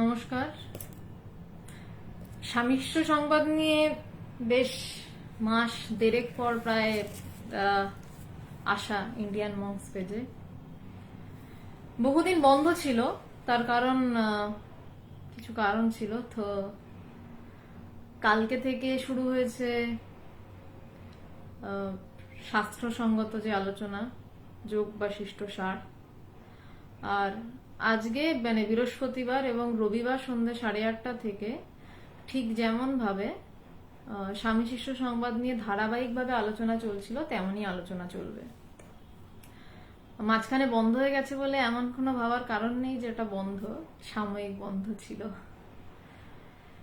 নমস্কার। সামিশ্র সংবাদ নিয়ে বেশ মাস দেড়েক পর প্রায় আসা ইন্ডিয়ান মংস পেজে বহুদিন বন্ধ ছিল। তার কারণ কিছু কারণ ছিল, তো কালকে থেকে শুরু হয়েছে শাস্ত্রসঙ্গত যে আলোচনা, যোগ বা শিষ্টসার। আর আজকে মানে বৃহস্পতিবার এবং রবিবার সন্ধ্যে 8:30 থেকে ঠিক যেমন ভাবে স্বামী শিষ্য সংবাদ নিয়ে ধারাবাহিকভাবে আলোচনা চলছিল তেমনই আলোচনা চলবে। মাঝখানে বন্ধ হয়ে গেছে বলে এমন কোনো ভাবার কারণ নেই যে এটা বন্ধ, সাময়িক বন্ধ ছিল।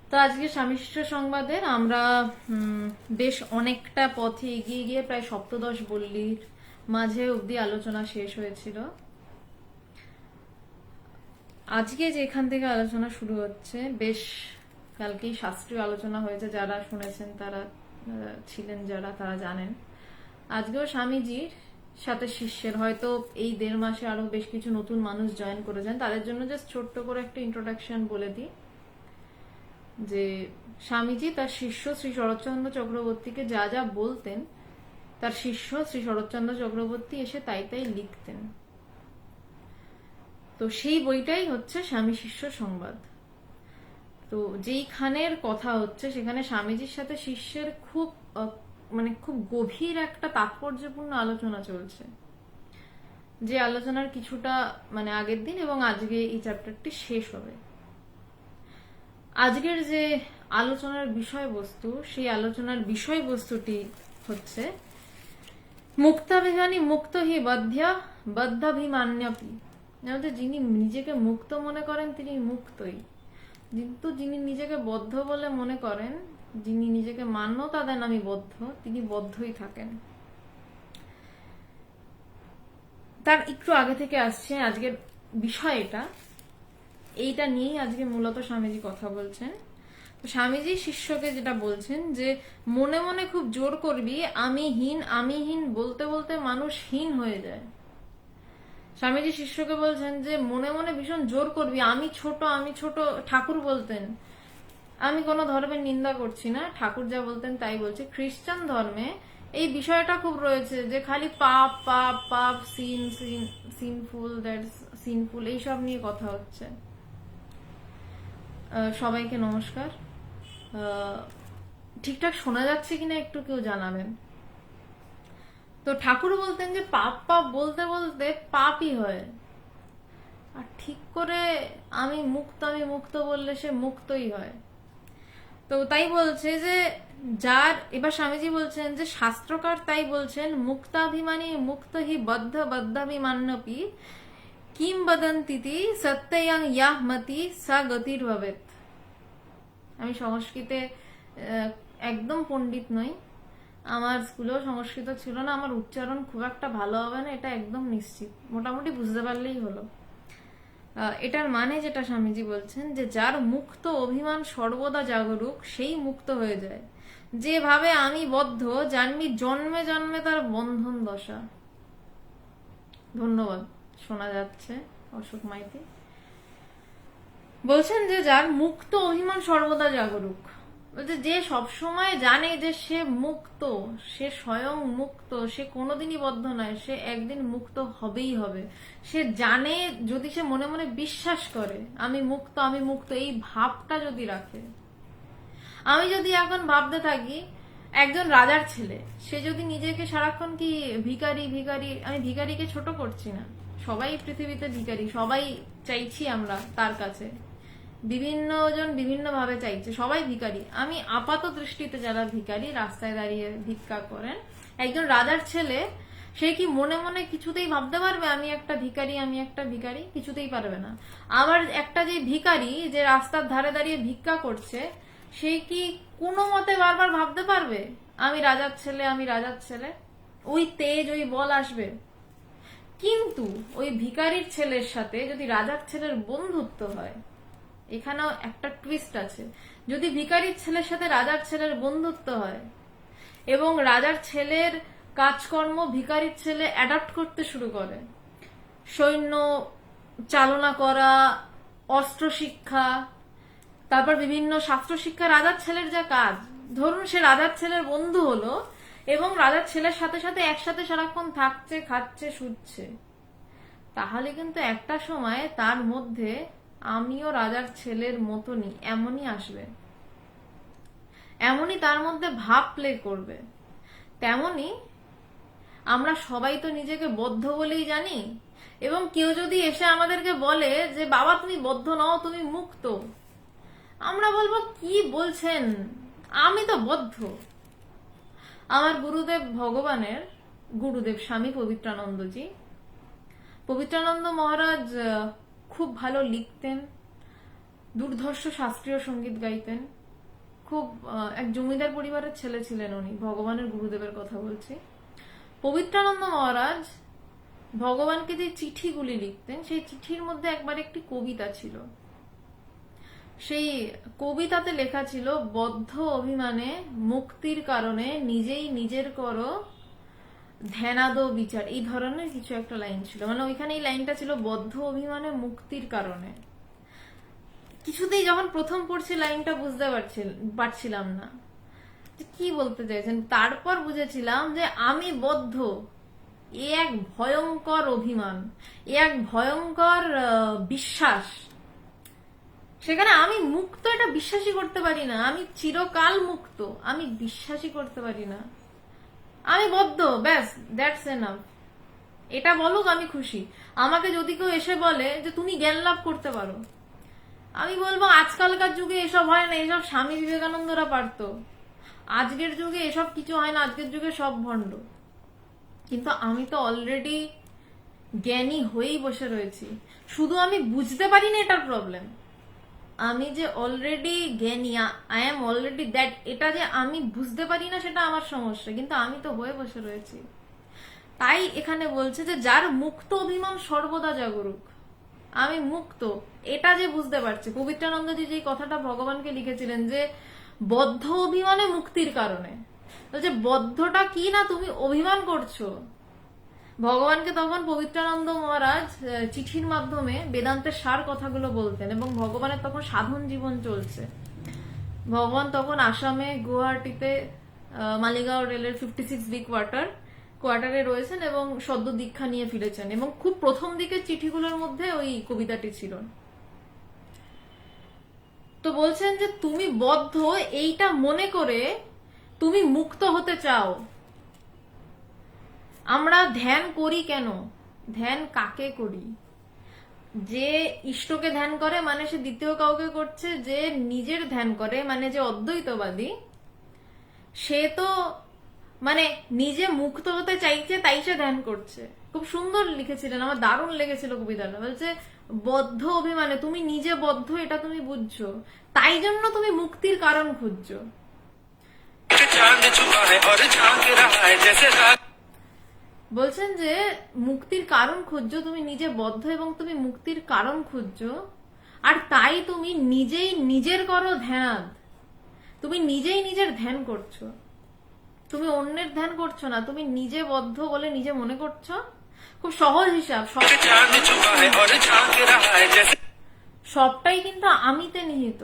তো আজকে স্বামী শিষ্য সংবাদের আমরা বেশ অনেকটা পথে এগিয়ে গিয়ে প্রায় সপ্তদশ বল্লীর মাঝে অবধি আলোচনা শেষ হয়েছিল। আজকে যেখান থেকে আলোচনা শুরু হচ্ছে, বেশ কালকেই শাস্ত্রীয় আলোচনা হয়েছে, যারা শুনেছেন তারা ছিলেন, যারা তারা জানেন। আজকেও স্বামীজির সাথে শিষ্যের, হয়তো এই 1.5 মাসে আরো বেশ কিছু নতুন মানুষ জয়েন করেছেন, তাদের জন্য জাস্ট ছোট্ট করে একটা ইন্ট্রোডাকশন বলে দিই যে স্বামীজি তার শিষ্য শ্রী শরৎচন্দ্র চক্রবর্তীকে যা যা বলতেন, তার শিষ্য শ্রী শরৎচন্দ্র চক্রবর্তী এসে তাই তাই লিখতেন। তো সেই বইটাই হচ্ছে স্বামী শিষ্য সংবাদ। তো যেইখানের কথা হচ্ছে সেখানে স্বামীজির সাথে শিষ্যের খুব গভীর একটা তাৎপর্যপূর্ণ আলোচনা চলছে, যে আলোচনার কিছুটা আগের দিন এবং আজকে এই চ্যাপ্টারটি শেষ হবে। আজকের যে আলোচনার বিষয়বস্তু, সেই আলোচনার বিষয়বস্তুটি হচ্ছে মুক্তাভিমানী মুক্ত হি বদ্ধাভিমান্যপি। যিনি নিজেকে মুক্ত মনে করেন তিনি মুক্তই, কিন্তু যিনি নিজেকে বদ্ধ বলে মনে করেন, যিনি নিজেকে মান্যতা দেন আমি বদ্ধ, তিনি বদ্ধই থাকেন। তার একটু আগে থেকে আসছে আজকের বিষয় এটা, এইটা নিয়েই আজকে মূলত স্বামীজি কথা বলছেন। স্বামীজি শিষ্যকে যেটা বলছেন যে মনে মনে খুব জোর করবি আমিহীন বলতে বলতে মানুষ হীন হয়ে যায়। স্বামীজি শিষ্যকে বলছেন যে মনে মনে ভীষণ জোর করবি আমি ছোট। ঠাকুর বলতেন, আমি কোনো ধর্মের নিন্দা করছি না, ঠাকুর যা বলতেন তাই বলছি। খ্রিস্টান ধর্মে এই বিষয়টা খুব রয়েছে যে খালি পাপ পাপ পাপ, সিনফুল এইসব নিয়ে কথা হচ্ছে। সবাইকে নমস্কার। ঠিকঠাক শোনা যাচ্ছে কিনা একটু কেউ জানাবেন। তো ঠাকুর বলতেন যে পাপ পাপ বলতে বলতে পাপই হয়, আর ঠিক করে আমি মুক্ত বললে সে মুক্তই হয়। তো তাই বলছে যে যার, এবার স্বামীজি বলছেন যে শাস্ত্রকার তাই বলছেন মুক্তাভিমানী মুক্ত হি বদ্ধাভিমান্যপি কিম বদন্তিতি সত্যয়াং ইয়াহ মতি সা গতির ভবেত। আমি সংস্কৃতে একদম পণ্ডিত নই, আমার স্কুলেও সংস্কৃত ছিল না, আমার উচ্চারণ খুব একটা ভালো হবে না এটা একদম নিশ্চিত, মোটামুটি বুঝতে পারলেই হলো। এটার মানে যেটা স্বামীজি বলছেন যে যার মুক্ত অভিমান সর্বদা জাগরুক সেই মুক্ত হয়ে যায়, যেভাবে আমি বদ্ধ জানবি জন্মে জন্মে তার বন্ধন দশা। ধন্যবাদ, শোনা যাচ্ছে অশোক মাইতি বলছেন যে যার মুক্ত অভিমান সর্বদা জাগরুক, বলছে যে সবসময় জানে যে সে মুক্ত, সে স্বয়ং মুক্ত, সে কোনোদিনই বদ্ধ নয়, সে একদিন মুক্ত হবেই হবে। সে জানে, যদি সে মনে মনে বিশ্বাস করে আমি মুক্ত এই ভাবটা যদি রাখে। আমি যদি এখন ভাবতে থাকি একজন রাজার ছেলে, সে যদি নিজেকে সারাক্ষণ কি ভিখারি, আমি ভিখারিকে ছোট করছি না, সবাই পৃথিবীতে ভিখারি, সবাই চাইছি আমরা তার কাছে, বিভিন্ন জন বিভিন্ন ভাবে চাইছে, সবাই ভিখারি। আমি আপাত দৃষ্টিতে যারা ভিখারি, রাস্তায় দাঁড়িয়ে ভিক্ষা করেন, একজন রাজার ছেলে সে কি মনে মনে কিছুতেই ভাবতে পারবে আমি একটা ভিখারি? কিছুতেই পারবে না। আবার একটা যে ভিখারি, যে রাস্তার ধারে দাঁড়িয়ে ভিক্ষা করছে, সে কি কোনো মতে বারবার ভাবতে পারবে আমি রাজার ছেলে? ওই তেজ, ওই বল আসবে। কিন্তু ওই ভিখারির ছেলের সাথে যদি রাজার ছেলের বন্ধুত্ব হয়, এখানেও একটা টুইস্ট আছে, যদি ভিখারির ছেলের সাথে রাজার ছেলের বন্ধুত্ব হয় এবং রাজার ছেলের কাজকর্ম ভিখারির ছেলে অ্যাডাপ্ট করতে শুরু করে, সৈন্য চালনা করা, অস্ত্র শিক্ষা, তারপর বিভিন্ন শাস্ত্র শিক্ষা। রাজার ছেলের যা কাজ, ধরুন সে রাজার ছেলের বন্ধু হলো এবং রাজার ছেলের সাথে সাথে একসাথে সারাক্ষণ থাকছে, খাচ্ছে, শুচ্ছে, তাহলে কিন্তু একটা সময় তার মধ্যে আমিও রাজার ছেলের মতনই এমনই আসবে, এমনই তার মধ্যে ভাব প্লে করবে। তেমনি আমরা সবাই তো নিজেকে বদ্ধ বলেই জানি, এবং কেউ যদি এসে আমাদেরকে বলে যে বাবা তুমি বদ্ধ নও, তুমি মুক্ত, আমরা বলবো কি বলছেন, আমি তো বদ্ধ। আমার গুরুদেব ভগবানের গুরুদেব স্বামী পবিত্রানন্দজি, পবিত্রানন্দ মহারাজ খুব ভালো লিখতেন, দুর্ধর্ষ শাস্ত্রীয় সঙ্গীত গাইতেন, খুব এক জমিদার পরিবারের ছেলে ছিলেন উনি, ভগবানের গুরুদেবের কথা বলছি। পবিত্রানন্দ মহারাজ ভগবানকে যে চিঠিগুলি লিখতেন, সেই চিঠির মধ্যে একবার একটি কবিতা ছিল। সেই কবিতাতে লেখা ছিল, বদ্ধ অভিমানে মুক্তির কারণে নিজেই নিজের করো ধ্যানাদ বিচার, এই ধরনের কিছু একটা লাইন ছিল। মানে ওইখানে এই লাইনটা ছিল বদ্ধ অভিমানে মুক্তির কারণে। কিছুতেই যখন প্রথম পড়ছি লাইনটা বুঝতে পারছিলাম না কি বলতে চাইছেন। তারপর বুঝেছিলাম যে আমি বদ্ধ, এ এক ভয়ঙ্কর অভিমান, এ এক ভয়ঙ্কর বিশ্বাস। সেখানে আমি মুক্ত এটা বিশ্বাসই করতে পারি না, আমি চিরকাল মুক্ত আমি বিশ্বাসই করতে পারি না, আমি বদ্ধ, ব্যাস, দ্যাটস এনাফ। এটা বলুক আমি খুশি। আমাকে যদি কেউ এসে বলে যে তুমি জ্ঞান লাভ করতে পারো, আমি বলবো আজকালকার যুগে এসব হয় না, এসব স্বামী বিবেকানন্দরা পারতো। আজকের যুগে এসব কিছু হয় না, আজকের যুগে সব ভণ্ড। কিন্তু আমি তো অলরেডি জ্ঞানী হয়েই বসে রয়েছি, শুধু আমি বুঝতে পারি না, এটার প্রবলেম। আমি যে অলরেডি জ্ঞানী, আই এম অলরেডি দ্যাট, এটা যে আমি বুঝতে পারি না সেটা আমার সমস্যা, কিন্তু আমি তো হয়ে বসে রয়েছি। তাই এখানে বলছে যে যার মুক্ত অভিমান সর্বদা জাগরুক, আমি মুক্ত এটা যে বুঝতে পারছি। পবিত্রানন্দজি যে কথাটা ভগবানকে লিখেছিলেন যে বদ্ধ অভিমানে মুক্তির কারণে, যে বদ্ধটা কি না, তুমি অভিমান করছো। ভগবানকে তখন পবিত্রানন্দ মহারাজ চিঠির মাধ্যমে বেদান্তের সার কথাগুলো বলতেন, এবং ভগবানের তখন সাধন জীবন চলছে। ভগবান তখন আসামে গুয়াহাটিতে মালিগাঁও রেলের 56B কোয়ার্টারে রয়েছেন এবং সদ্য দীক্ষা নিয়ে ফিরেছেন, এবং খুব প্রথম দিকের চিঠিগুলোর মধ্যে ওই কবিতাটি ছিল। তো বলছেন যে তুমি বদ্ধ এইটা মনে করে তুমি মুক্ত হতে চাও। আমরা ধ্যান করি কেন? ধ্যান কাকে করি? যে ইষ্টকে ধ্যান করে মানে সে দ্বিতীয় কাউকে করছে, যে নিজের ধ্যান করে মানে যে অদ্বৈতবাদী, সে তো মানে নিজে মুক্ত হতে চাইছে, তাই সে ধ্যান করছে। খুব সুন্দর লিখেছিলেন, আমার দারুণ লেগেছিল কবিতাটা। বলছে বদ্ধ অভিমানে, তুমি নিজে বদ্ধ এটা তুমি বুঝছো, তাই জন্য তুমি মুক্তির কারণ খুঁজছো। বলছেন যে মুক্তির কারণ খুঁজছো, তুমি নিজে বদ্ধ এবং তুমি মুক্তির কারণ খুঁজছো, আর তাই তুমি নিজেই নিজের করো ধ্যান, তুমি নিজেই নিজের ধ্যান করছো, তুমি অন্যের ধ্যান করছো না, তুমি নিজে বদ্ধ বলে নিজে মনে করছো। খুব সহজ হিসাব, সবটাই কিন্তু আমিতে নিহিত।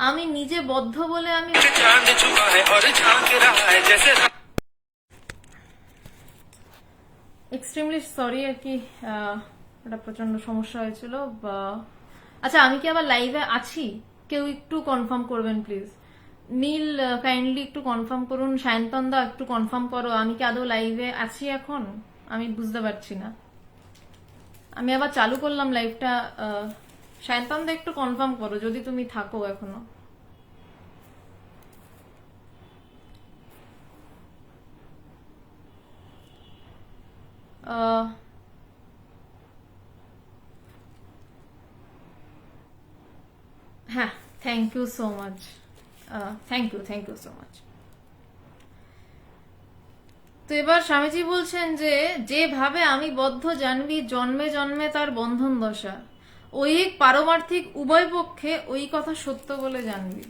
আমি নিজে বদ্ধ বলে আমি এক্সট্রিমলি সরি আর কি, এটা প্রচন্ড সমস্যা হয়েছিল। আচ্ছা, আমি কি আবার লাইভে আছি? কেউ একটু কনফার্ম করবেন প্লিজ। নীল কাইন্ডলি একটু কনফার্ম করুন। সায়ন্তনদা একটু কনফার্ম করো, আমি কি আদৌ লাইভে আছি এখন? আমি বুঝতে পারছি না। আমি আবার চালু করলাম লাইভটা। সায়ন্তনদা একটু কনফার্ম করো যদি তুমি থাকো এখনো। হ্যাঁ, thank you so much, thank you so much. তো এবার স্বামীজি বলছেন যে যেভাবে আমি বদ্ধ জানবি, জন্মে জন্মে তার বন্ধন দশা, ঐহিক পারমার্থিক উভয় পক্ষে ওই কথা সত্য বলে জানবি।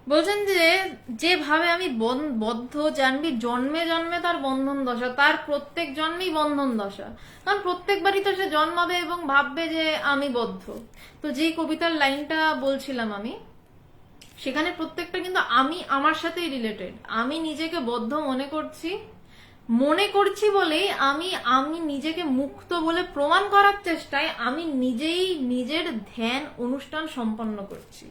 বলছেন যে যেভাবে আমি বদ্ধ, জানবি জন্মে জন্মে তার বন্ধন দশা, তার প্রত্যেক জন্মেই বন্ধন দশা, কারণ প্রত্যেকবারই তো সে জন্মাবে এবং ভাববে যে আমি বদ্ধ। তো যেই কবিতার লাইনটা বলছিলাম আমি, সেখানে প্রত্যেকটা কিন্তু আমি আমার সাথেই রিলেটেড। আমি নিজেকে বদ্ধ মনে করছি বলেই আমি আমি নিজেকে মুক্ত বলে প্রমাণ করার চেষ্টায় আমি নিজেই নিজের ধ্যান অনুষ্ঠান সম্পন্ন করছি।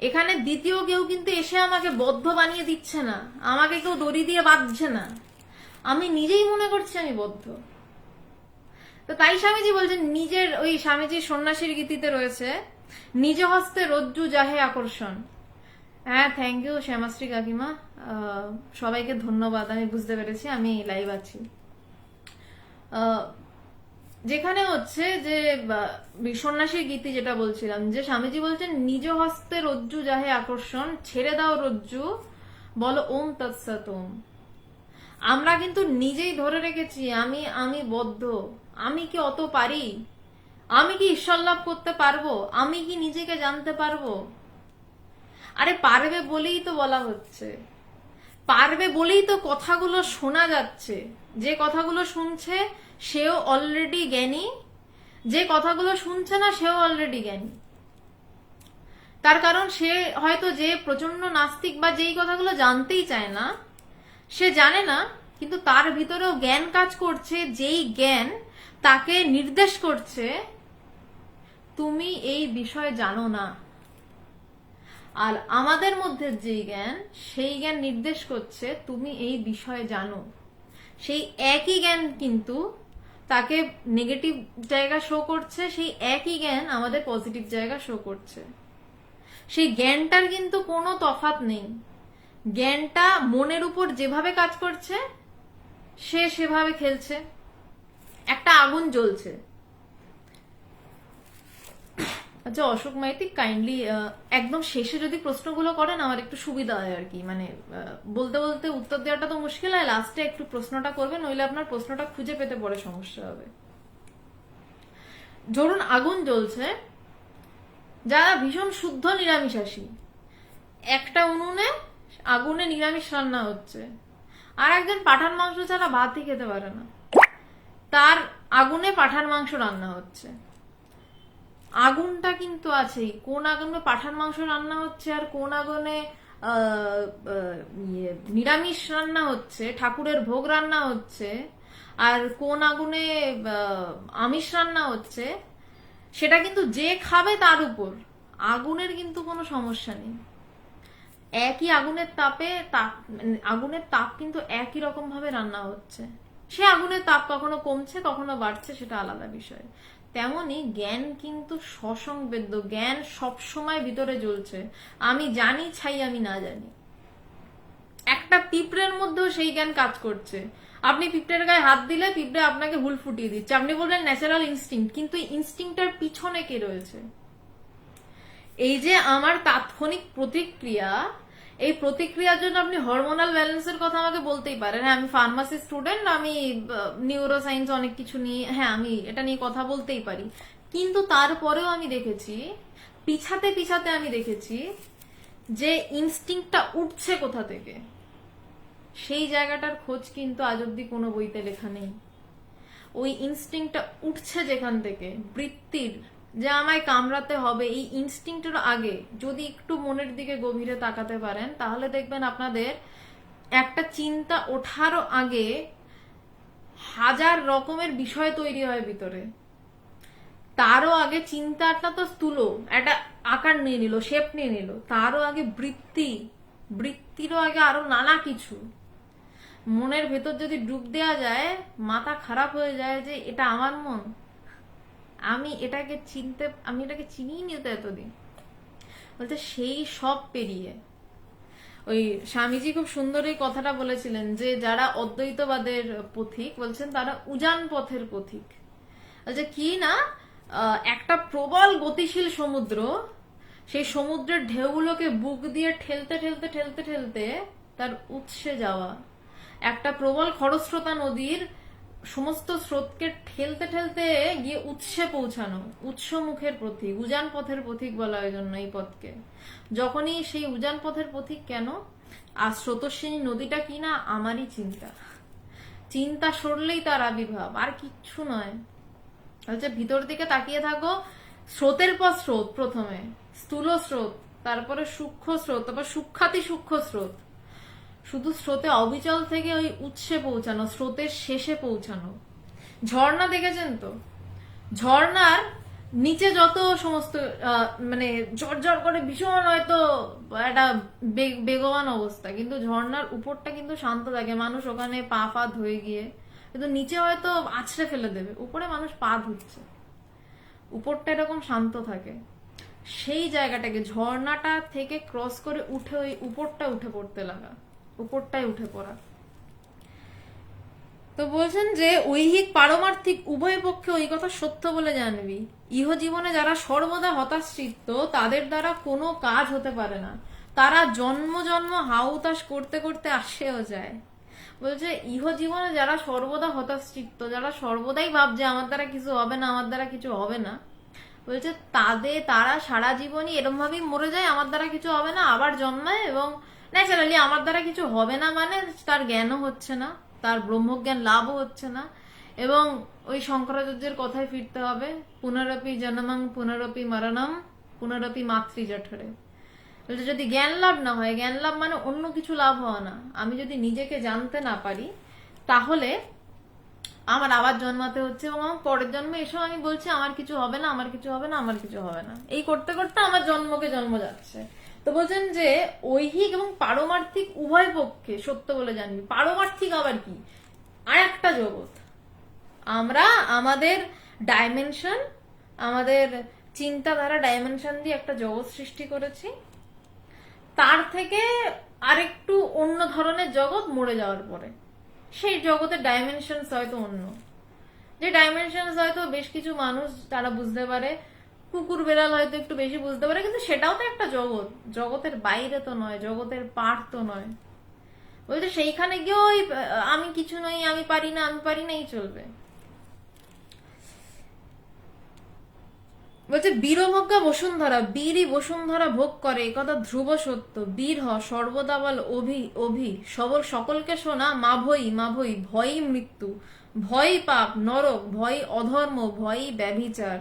এখানে দ্বিতীয় কেউ কিন্তু এসে আমাকে বদ্ধ বানিয়ে দিচ্ছে না, আমাকে কেউ দড়ি দিয়ে বাঁধছে না, আমি নিজেই মনে করছি আমি বদ্ধ। তো তাই স্বামীজি বলছেন, নিজের ওই স্বামীজির সন্ন্যাসীর গীতিতে রয়েছে, নিজ হস্তে রজ্জু যাহে আকর্ষণ। হ্যাঁ, থ্যাংক ইউ শ্যামাশ্রী কাকিমা, সবাইকে ধন্যবাদ, আমি বুঝতে পেরেছি, আমি লাইভ আছি। যেখানে হচ্ছে যে সন্ন্যাসীর গীতি যেটা বলছিলাম, যে স্বামীজি বলছেন নিজ হস্তে রজ্জু যাহে আকর্ষণ, ছেড়ে দাও রজ্জু, বলো ওম তৎসৎ ওম। আমরা কিন্তু নিজেই ধরে রেখেছি আমি আমি বদ্ধ, আমি কি অত পারি, আমি কি ঈশ্বর লাভ করতে পারবো, আমি কি নিজেকে জানতে পারবো। আরে পারবে বলেই তো বলা হচ্ছে, পারবে বলেই তো কথাগুলো শোনা যাচ্ছে। যে কথাগুলো শুনছে সেও অলরেডি জ্ঞানী, যে কথাগুলো শুনছে না সেও অলরেডি জ্ঞানী। তার কারণ সে হয়তো যে প্রচন্ড নাস্তিক বা যেই কথাগুলো জানতেই চায় না, সে জানে না, কিন্তু তার ভিতরেও জ্ঞান কাজ করছে, যেই জ্ঞান তাকে নির্দেশ করছে তুমি এই বিষয় জানো না। আর আমাদের মধ্যে যেই জ্ঞান, সেই জ্ঞান নির্দেশ করছে তুমি এই বিষয়ে জানো। সেই একই জ্ঞান কিন্তু তাকে নেগেটিভ জায়গা শো করছে, সেই একই জ্ঞান আমাদের পজিটিভ জায়গা শো করছে। সেই জ্ঞানটার কিন্তু কোনো তফাৎ নেই। জ্ঞানটা মনের উপর যেভাবে কাজ করছে সে সেভাবে খেলছে। একটা আগুন জ্বলছে, আচ্ছা অশোক মাইতি কাইন্ডলি একদম শেষে যদি প্রশ্নগুলো করেন আমার একটু সুবিধা হয় আর কি, মানে বলতে বলতে উত্তর দেওয়াটা তো মুশকিল হয়, লাস্টে একটু প্রশ্নটা করবেন, নইলে আপনার প্রশ্নটা খুঁজে পেতে পরে সমস্যা হবে। ধরুন আগুন জ্বলছে, যারা ভীষণ শুদ্ধ নিরামিষাশী, একটা উনুনে আগুনে নিরামিষ রান্না হচ্ছে, আর একজন পাঠার মাংস ছাড়া ভাতই খেতে পারে না, তার আগুনে পাঠার মাংস রান্না হচ্ছে। আগুনটা কিন্তু আছেই, কোন আগুনে পাঠার মাংস রান্না হচ্ছে আর কোন আগুনে নিরামিষ রান্না হচ্ছে, ঠাকুরের ভোগ রান্না হচ্ছে, আর কোন আগুনে আমিষ রান্না হচ্ছে, সেটা কিন্তু যে খাবে তার উপর। আগুনের কিন্তু কোনো সমস্যা নেই, একই আগুনের তাপে আগুনের তাপ কিন্তু একই রকম ভাবে রান্না হচ্ছে। সে আগুনের তাপ কখনো কমছে কখনো বাড়ছে, সেটা আলাদা বিষয়। তেমনি জ্ঞান কিন্তু সসংবেদ্য, জ্ঞান সবসময় ভিতরে জ্বলছে, আমি জানি ছাই আমি না জানি। একটা পিঁপড়ের মধ্যেও সেই জ্ঞান কাজ করছে। আপনি পিঁপড়ের গায়ে হাত দিলে পিঁপড়ে আপনাকে হুল ফুটিয়ে দিচ্ছে, আপনি বললেন ন্যাচারাল ইনস্টিংক্ট, কিন্তু ইনস্টিংক্টটার পিছনে কে রয়েছে? এই যে আমার তাৎক্ষণিক প্রতিক্রিয়া, এই প্রতিক্রিয়ার জন্য আপনি হরমোনাল ব্যালেন্সের কথা আমাকে বলতেই পারেন। হ্যাঁ, আমি ফার্মাসি স্টুডেন্ট, আমি নিউরো সায়েন্স অনেক কিছু নিয়ে, হ্যাঁ আমি এটা নিয়ে কথা বলতেই পারি, কিন্তু তারপরেও আমি দেখেছি, পিছাতে পিছাতে আমি দেখেছি যে ইনস্টিংক্টটা উঠছে কোথা থেকে, সেই জায়গাটার খোঁজ কিন্তু আজ অব্দি কোনো বইতে লেখা নেই। ওই ইনস্টিংক্টটা উঠছে যেখান থেকে, বৃত্তির, যে আমায় কামড়াতে হবে, এই ইনস্টিংক্টের আগে যদি একটু মনের দিকে গভীরে তাকাতে পারেন, তাহলে দেখবেন আপনাদের একটা চিন্তা ওঠারও আগে হাজার রকমের বিষয় তৈরি হয় ভিতরে। তারও আগে চিন্তাটা তো স্থূল একটা আকার নিয়ে নিল, শেপ নিয়ে নিল, তারও আগে বৃত্তিরও আগে আরো নানা কিছু। মনের ভেতর যদি ডুব দেওয়া যায়, মাথা খারাপ হয়ে যায় যে এটা আমার মন, আমি এটাকে চিনিই নি তো এতদিন। বলতে সেই সব পেরিয়ে ওই স্বামীজি খুব সুন্দর এই কথাটা বলেছিলেন যে যারা অদ্বৈতবাদের পথিক, বলছেন তারা উজান পথের পথিক। বলছে কি না, একটা প্রবল গতিশীল সমুদ্র, সেই সমুদ্রের ঢেউগুলোকে বুক দিয়ে ঠেলতে ঠেলতে ঠেলতে ঠেলতে তার উৎসে যাওয়া। একটা প্রবল খরস্রোতা নদীর সমস্ত স্রোতকে ঠেলতে ঠেলতে গিয়ে উৎসে পৌঁছানো, উৎস মুখের প্রতীক, উজান পথের পথিক বলা হয় জন্য এই পথকে। যখনই সেই উজান পথের পথিক কেন, আর স্রোতস্বিনী নদীটা কি না আমারই চিন্তা, চিন্তা সরলেই তার আবির্ভাব, আর কিচ্ছু নয়। হচ্ছে ভিতর দিকে তাকিয়ে থাকো, স্রোতের পর স্রোত, প্রথমে স্থূল স্রোত, তারপরে সূক্ষ্ম স্রোত, তারপর সূক্ষাতি সূক্ষ্ম স্রোত, শুধু স্রোতে অবিচল থেকে ওই উৎসে পৌঁছানো, স্রোতের শেষে পৌঁছানো। ঝর্ণা দেখেছেন তো, ঝর্ণার নিচে যত সমস্ত মানে ঝরঝর করে ভীষণ হয়তো একটা বেগবান অবস্থা, কিন্তু ঝর্ণার উপরটা কিন্তু শান্ত থাকে, মানুষ ওখানে পা ফা ধুয়ে গিয়ে, কিন্তু নিচে হয়তো আছড়ে ফেলে দেবে, উপরে মানুষ পা ধুচ্ছে, উপরটা এরকম শান্ত থাকে। সেই জায়গাটাকে ঝর্ণাটা থেকে ক্রস করে উঠে ওই উপরটা উঠে পড়তে লাগা, উপরটায় উঠে পড়া। তো বলছেন যে ঐহিক পারমার্থিক উভয় পক্ষে ওই কথা সত্য বলে জানবি, ইহ জীবনে যারা সর্বদা হতাশ্চিত্ত তাদের দ্বারা কোনো কাজ হতে পারে না, তারা জন্ম জন্ম হাউতাস করতে করতে আসেও যায়। বলছে ইহ জীবনে যারা সর্বদা হতাশ্চিত্ত, যারা সর্বদাই ভাবছে আমার দ্বারা কিছু হবে না, আমার দ্বারা কিছু হবে না, বলছে তারা সারা জীবনই এরকম ভাবেই মরে যায়, আমার দ্বারা কিছু হবে না, আবার জন্মায়, এবং ন্যাচারালি আমার দ্বারা কিছু হবে না মানে তার জ্ঞানও হচ্ছে না, তার ব্রহ্মজ্ঞান লাভও হচ্ছে না, এবং ওই শঙ্করাচার্যের কথায় ফিরতে হবে, পুনরপি জন্মং পুনরপি মরণম পুনরপি মাতৃ জঠরে। বলছে যদি জ্ঞান লাভ না হয়, জ্ঞান লাভ মানে অন্য কিছু লাভ হওয়া না, আমি যদি নিজেকে জানতে না পারি তাহলে আমার আবার জন্মাতে হচ্ছে, এবং আমার পরের জন্মে এসেও আমি বলছি আমার কিছু হবে না, আমার কিছু হবে না, আমার কিছু হবে না, এই করতে করতে আমার জন্মকে জন্ম যাচ্ছে। তো বলছেন যে ঐহিক এবং পারমার্থিক উভয় পক্ষে সত্য বলে জানবি। পারমার্থিক আবার কি? আর একটা জগৎ, আমরা আমাদের ডাইমেনশন, আমাদের চিন্তাধারা ডাইমেনশন দিয়ে একটা জগৎ সৃষ্টি করেছি, তার থেকে আরেকটু অন্য ধরনের জগৎ মরে যাওয়ার পরে, সেই জগতের ডাইমেনশন হয়তো অন্য, যে ডাইমেনশন হয়তো বেশ কিছু মানুষ তারা বুঝতে পারে, কুকুর বেড়াল হয়তো একটু বেশি বুঝতে পারে, কিন্তু সেটাও তো একটা জগৎ, জগতের বাইরে তো নয়, জগতের পার তো নয়। বলছে সেইখানে গিয়ে ওই আমি কিছু নই, আমি পারি না, আমি পারি না, এই চলবে। বলছে বীরভোগ্যা বসুন্ধরা, বীরই বসুন্ধরা ভোগ করে, একথা ধ্রুব সত্য। বীর হ সর্বদা বল অভি অভি, সবল সকলকে শোনা মা ভই, মা ভই, ভয়ই মৃত্যু, ভয়ই পাপ নরক, ভয়ই অধর্ম, ভয়ই ব্যভিচার।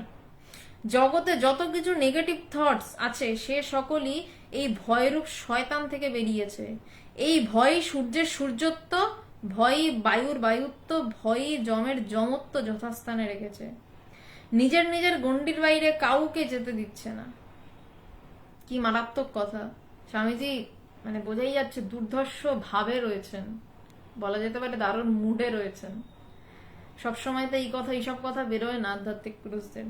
জগতে যত কিছু নেগেটিভ থটস আছে সে সকলই এই ভয়রূপ শয়তান থেকে বেরিয়েছে। এই ভয়ই সূর্যের সূর্যত্ব, ভয়ই বায়ুর বায়ুত্ব, ভয়ই যমের যমত্ব যথাস্থানে রেখেছে। নিজের নিজের গণ্ডির বাইরে কাউকে যেতে দিচ্ছে না। কি মারাত্মক কথা! স্বামীজি মানে বোঝাই যাচ্ছে দুর্ধর্ষ ভাবে রয়েছেন, বলা যেতে পারে দারুণ মুডে রয়েছেন। সবসময় তো এইসব কথা বেরোয় না আধ্যাত্মিক পুরুষদের।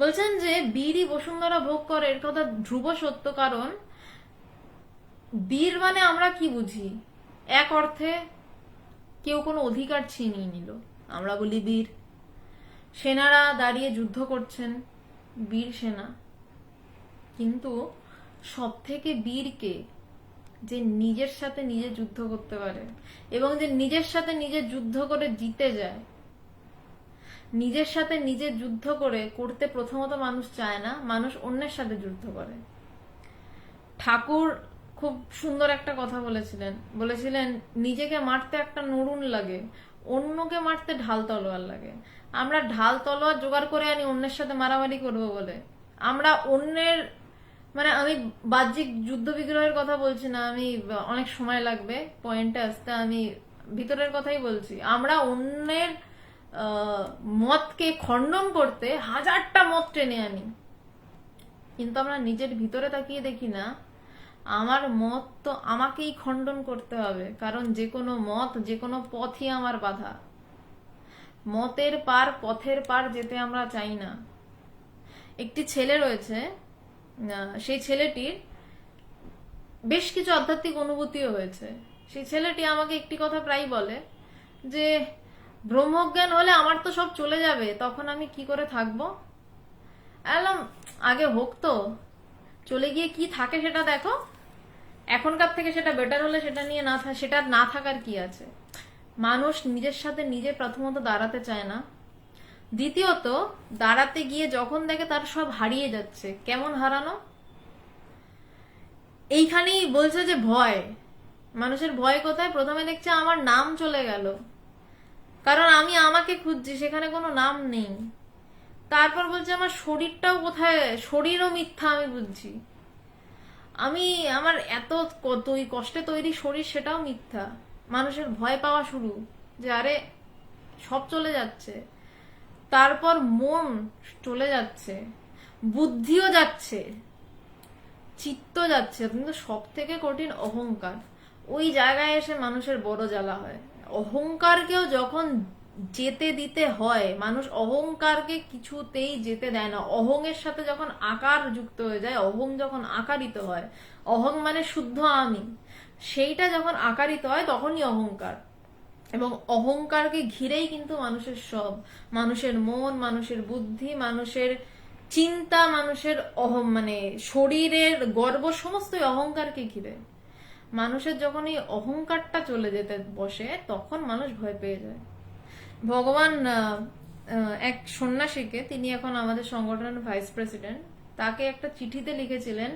বলছেন যে বীরই বসুন্ধরা ভোগ করে, এর কথা ধ্রুব সত্য। কারণ বীর মানে আমরা কি বুঝি? এক অর্থে কেউ কোনো অধিকার ছিনিয়ে নিল, আমরা বলি বীর। সেনারা দাঁড়িয়ে যুদ্ধ করছেন, বীর সেনা। কিন্তু সব থেকে বীরকে যে নিজের সাথে নিজে যুদ্ধ করতে পারে, এবং যে নিজের সাথে নিজে যুদ্ধ করে জিতে যায়। নিজের সাথে নিজে যুদ্ধ করতে প্রথমত মানুষ চায় না, মানুষ অন্যের সাথে যুদ্ধ করে। ঠাকুর খুব সুন্দর একটা কথা বলেছিলেন নিজেকে মারতে একটা নরুন লাগে, অন্যকে মারতে ঢাল তলোয়ার লাগে। আমরা ঢাল তলোয়ার জোগাড় করে আনি অন্যের সাথে মারামারি করব বলে। আমরা অন্যের মানে আমি বাহ্যিক যুদ্ধ বিগ্রহের কথা বলছি না, আমি অনেক সময় লাগবে পয়েন্টে আসতে, আমি ভিতরের কথাই বলছি। আমরা অন্যের মতকে খণ্ডন করতে হাজারটা মত টেনে আনি, কিন্তু আমরা নিজের ভিতরে তাকিয়ে দেখি না আমার মত তো আমাকেই খণ্ডন করতে হবে, কারণ যে কোনো মত, যে কোনো পথই আমার বাধা। মতের পার, পথের পার যেতে আমরা চাই না। একটি ছেলে রয়েছে, সেই ছেলেটির বেশ কিছু আধ্যাত্মিক অনুভূতিও হয়েছে। সেই ছেলেটি আমাকে একটি কথা প্রায় বলে যে ব্রহ্মজ্ঞান হলে আমার তো সব চলে যাবে, তখন আমি কি করে থাকবো? আগে হোক তো, চলে গিয়ে কি থাকে সেটা দেখো, এখনকার থেকে সেটা বেটার হলে সেটা নিয়ে সেটা না থাকার কি আছে? মানুষ নিজের সাথে নিজে প্রথমত দাঁড়াতে চায় না, দ্বিতীয়ত দাঁড়াতে গিয়ে যখন দেখে তার সব হারিয়ে যাচ্ছে। কেমন হারানো? এইখানেই বলছে যে ভয়, মানুষের ভয় কোথায়? প্রথমে দেখছে আমার নাম চলে গেল, কারণ আমি আমাকে খুঁজছি, সেখানে কোনো নাম নেই। তারপর বলছে আমার শরীরটাও কোথায়, শরীরও মিথ্যা আমি বুঝছি, আমি আমার এত কষ্টে তৈরি শরীর সেটাও মিথ্যা। মানুষের ভয় পাওয়া শুরু যে আরে সব চলে যাচ্ছে। তারপর মন চলে যাচ্ছে, বুদ্ধিও যাচ্ছে, চিত্ত যাচ্ছে, কিন্তু সব থেকে কঠিন অহংকার। ওই জায়গায় এসে মানুষের বড় জ্বালা হয়। অহংকারকেও যখন যেতে দিতে হয়, মানুষ অহংকারকে কিছুতেই যেতে দেয় না। অহংয়ের সাথে যখন আকার যুক্ত হয়ে যায়, অহং যখন আকারিত হয়, অহং মানে শুদ্ধ আমি, সেইটা যখন আকারিত হয় তখনই অহংকার। এবং অহংকারকে ঘিরেই কিন্তু মানুষের সব, মানুষের মন, মানুষের বুদ্ধি, মানুষের চিন্তা, মানুষের মানে শরীরের গর্ব, সমস্তই অহংকারকে ঘিরে। মানুষের যখন এই অহংকারটা চলে যেতে বসে তখন মানুষ ভয় পেয়ে যায়। ভগবান এক সন্ন্যাসীকে, তিনি এখন আমাদের সংগঠনের ভাইস প্রেসিডেন্ট, তাকে একটা চিঠিতে লিখেছিলেন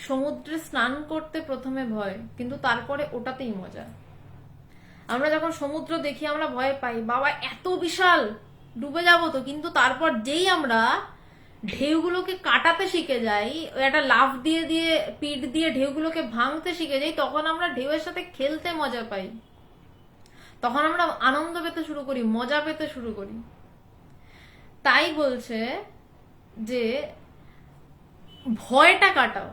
সমুদ্রে স্নান করতে প্রথমে ভয়, কিন্তু তারপরে ওটাতেই মজা। আমরা যখন সমুদ্র দেখি আমরা ভয় পাই, বাবা এত বিশাল, ডুবে যাবো তো, কিন্তু তারপর যেই আমরা ঢেউগুলোকে কাটাতে শিখে যাই, একটা লাফ দিয়ে দিয়ে পিঠ দিয়ে ঢেউগুলোকে ভাঙতে শিখে যাই, তখন আমরা ঢেউয়ের সাথে খেলতে মজা পাই, তখন আমরা আনন্দ পেতে শুরু করি, মজা পেতে শুরু করি। তাই বলছে যে ভয়টা কাটাও।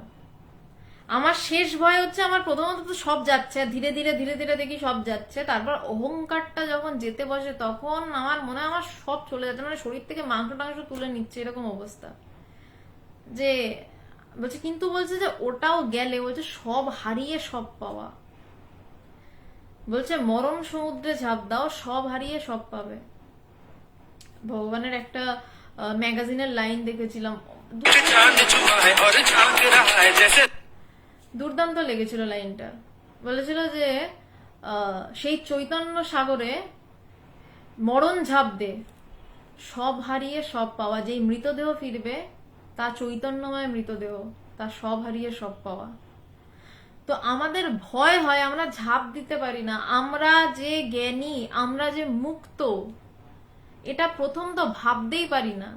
আমার শেষ ভয় হচ্ছে আমার প্রথমত তো সব যাচ্ছে, ধীরে ধীরে ধীরে ধীরে দেখি সব যাচ্ছে, তারপর অহংকারটা যখন যেতে বসে তখন আমার মনে হয় আমার সব চলে যাচ্ছে, মানে শরীর থেকে মাংস টাংস তুলে নিচ্ছে, এরকম অবস্থা। যে বলছে, কিন্তু বলছে যে ওটাও গেলে, বলছে সব হারিয়ে সব পাওয়া, বলছে মরণ সমুদ্রে ঝাঁপ দাও, সব হারিয়ে সব পাবে। ভগবানের একটা ম্যাগাজিনের লাইন দেখেছিলাম, দুর্দান্ত লেগেছিল লাইনটা। বলেছিল যে সেই চৈতন্য সাগরে মরণ ঝাঁপ দে, সব হারিয়ে সব পাওয়া। যেই মৃতদেহ ফিরবে তা চৈতন্যময় মৃতদেহ, তা সব হারিয়ে সব পাওয়া। তো আমাদের ভয় হয়, আমরা ঝাঁপ দিতে পারি না। আমরা যে জ্ঞানী, আমরা যে মুক্ত, এটা প্রথম তো ভাবতেই পারি না।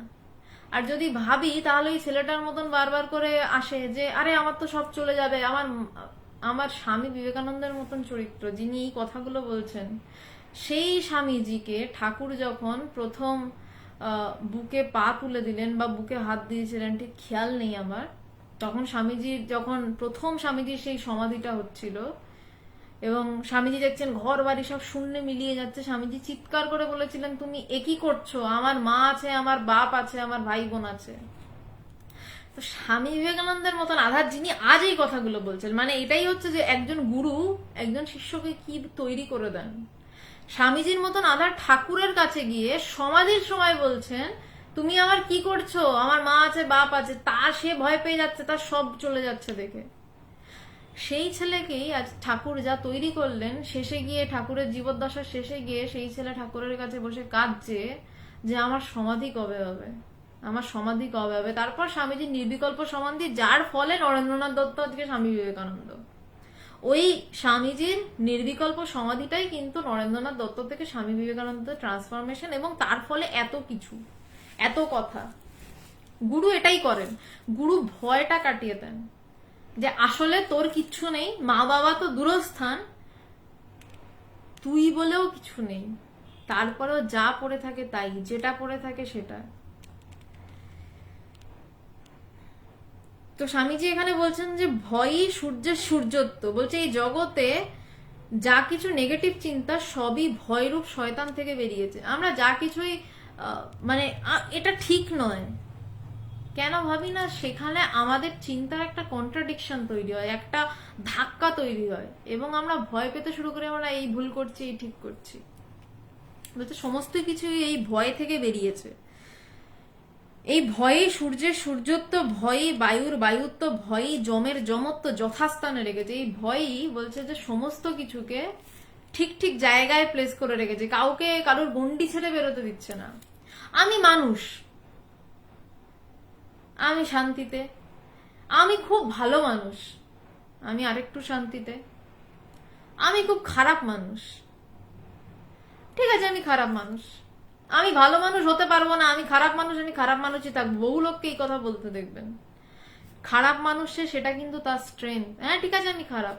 আর যদি ভাবি তাহলে ওই ছেলেটার মতন বারবার করে আসে যে আরে আমার তো সব চলে যাবে। আমার স্বামী বিবেকানন্দের মতন চরিত্র, যিনি এই কথাগুলো বলছেন, সেই স্বামীজিকে ঠাকুর যখন প্রথম বুকে পা তুলে দিলেন বা বুকে হাত দিয়েছিলেন, ঠিক খেয়াল নেই আমার, তখন স্বামীজির যখন প্রথম স্বামীজির সেই সমাধিটা হচ্ছিল এবং স্বামীজি দেখছেন ঘর বাড়ি সব শূন্যে মিলিয়ে যাচ্ছে, স্বামীজি চিৎকার করে বলেছিলেন তুমি একই করছো, আমার মা আছে, আমার বাপ আছে, আমার ভাই বোন আছে। তো স্বামী বিবেকানন্দের মতন আধার যিনি আজ এই কথাগুলো বলছেন, মানে এটাই হচ্ছে যে একজন গুরু একজন শিষ্যকে কি তৈরি করে দেন। স্বামীজির মতন আধার ঠাকুরের কাছে গিয়ে সমাধির সময় বলছেন তুমি আমার কি করছো, আমার মা আছে, বাপ আছে, তা সে ভয় পেয়ে যাচ্ছে, তার সব চলে যাচ্ছে দেখে। সেই ছেলেকেই আজ ঠাকুর যা তৈরি করলেন, শেষে গিয়ে ঠাকুরের জীবদ্দশার শেষে গিয়ে সেই ছেলে ঠাকুরের কাছে বসে কাঁদছে যে আমার সমাধি কবে হবে, আমার সমাধি কবে হবে। তারপর স্বামীজির নির্বিকল্প সমাধি, যার ফলে নরেন্দ্রনাথ দত্ত আজকে স্বামী বিবেকানন্দ। ওই স্বামীজির নির্বিকল্প সমাধিটাই কিন্তু নরেন্দ্রনাথ দত্ত থেকে স্বামী বিবেকানন্দের ট্রান্সফরমেশন, এবং তার ফলে এত কিছু, এত কথা। গুরু এটাই করেন, গুরু ভয়টা কাটিয়ে দেন যে আসলে তোর কিচ্ছু নেই, মা বাবা তো দূরস্থান, তুই বলেও কিছু নেই, তারপরেও যা পড়ে থাকে তাই, যেটা পড়ে থাকে সেটা। তো স্বামীজি এখানে বলছেন যে ভয়ই সূর্যের সূর্যত্ব। বলছে এই জগতে যা কিছু নেগেটিভ চিন্তা সবই ভয়রূপ শয়তান থেকে বেরিয়েছে। আমরা যা কিছুই মানে এটা ঠিক নয় কেন ভাবি না, সেখানে আমাদের চিন্তার একটা কন্ট্রাডিকশন তৈরি হয়, একটা ধাক্কা তৈরি হয়, এবং আমরা ভয় পেতে শুরু করি, আমরা এই ভুল করছি, এই ঠিক করছি। বলছে সমস্ত কিছু এই ভয় থেকে বেরিয়েছে। এই ভয়ে সূর্যের সূর্যত্ব, ভয়ই বায়ুর বায়ুত্ব, ভয়ই যমের যমত্ব যথাস্থানে রেখেছে। এই ভয়ই বলছে যে সমস্ত কিছুকে ঠিক ঠিক জায়গায় প্লেস করে রেখেছে, কাউকে কারোর গন্ডি ছেড়ে বেরোতে দিচ্ছে না। আমি মানুষ, আমি শান্তিতে, আমি খুব ভালো মানুষ, আমি আরেকটু শান্তিতে, আমি খুব খারাপ মানুষ, ঠিক আছে আমি খারাপ মানুষ, আমি ভালো মানুষ হতে পারবো না, আমি খারাপ মানুষ, আমি খারাপ মানুষই থাকবো। বহু লোককে এই কথা বলতে দেখবেন। খারাপ মানুষে সেটা কিন্তু তার স্ট্রেংথ, হ্যাঁ ঠিক আছে আমি খারাপ।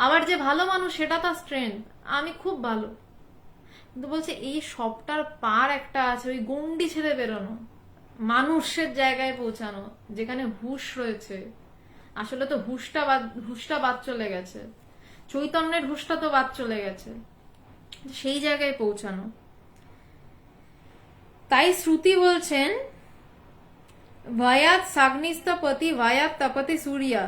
আবার যে ভালো মানুষ সেটা তার স্ট্রেংথ, আমি খুব ভালো। কিন্তু বলছে এই সবটার পার একটা আছে, ওই গন্ডি ছেড়ে বেরোনো, মানুষের জায়গায় পৌঁছানো, যেখানে হুঁশ রয়েছে। আসলে তো হুঁশটা বাদ চলে গেছে, চৈতন্যের হুঁশটা তো বাদ চলে গেছে, সেই জায়গায় পৌঁছানো। তাই শ্রুতি বলছেন ভয়াত সাগ্নিস্তপতি ভয়াত তপতি সূর্যা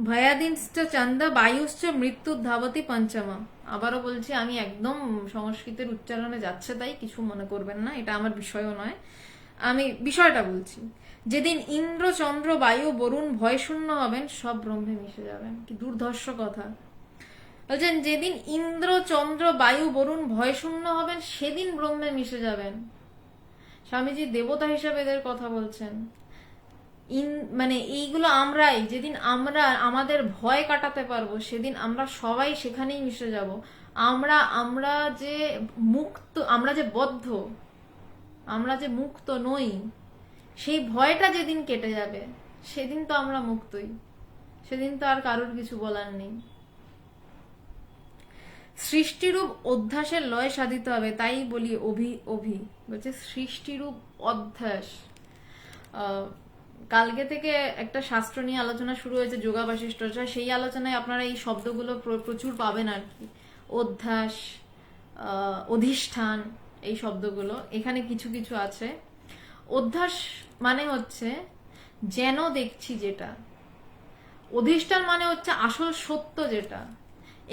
ভয়াদিনশ্চ চন্দ বায়ুশ্চ মৃত্যু ধাবতি পঞ্চমা। আবারও বলছি, আমি একদম সংস্কৃতের উচ্চারণে যাচ্ছে তাই কিছু মনে করবেন না, এটা আমার বিষয়ও নয়, আমি বিষয়টা বলছি। যেদিন ইন্দ্র চন্দ্র বায়ু বরুণ ভয় শূন্য হবেন, সব ব্রহ্মে মিশে যাবেন। কি দুর্ধর্ষ কথা বলছেন, যেদিন ইন্দ্র চন্দ্র বায়ু বরুণ ভয় শূন্য হবেন সেদিন ব্রহ্মে মিশে যাবেন। স্বামীজি দেবতা হিসাবে এদের কথা বলছেন। মানে এইগুলো আমরাই, যেদিন আমরা আমাদের ভয় কাটাতে পারবো সেদিন আমরা সবাই সেখানেই মিশে যাব। আমরা যে মুক্ত, আমরা যে বদ্ধ, আমরা যে মুক্ত নই, সেই ভয়টা যেদিন কেটে যাবে সেদিন তো আমরা মুক্তই, সেদিন তো আর কারোর কিছু বলার নেই। সৃষ্টিরূপ অধ্যাসের লয় সাধিত হবে, তাই বলি অভি বলছে সৃষ্টিরূপ অধ্যাস। কালকে থেকে একটা শাস্ত্র নিয়ে আলোচনা শুরু হয়েছে, যোগা বাশিষ্ঠ, সেই আলোচনায় আপনারা এই শব্দগুলো প্রচুর পাবেন আর কি। অধ্যাস, অধিষ্ঠান, এই শব্দগুলো এখানে কিছু কিছু আছে। অধ্যাস মানে হচ্ছে যেন দেখছি যেটা, অধিষ্ঠান মানে হচ্ছে আসল সত্য যেটা।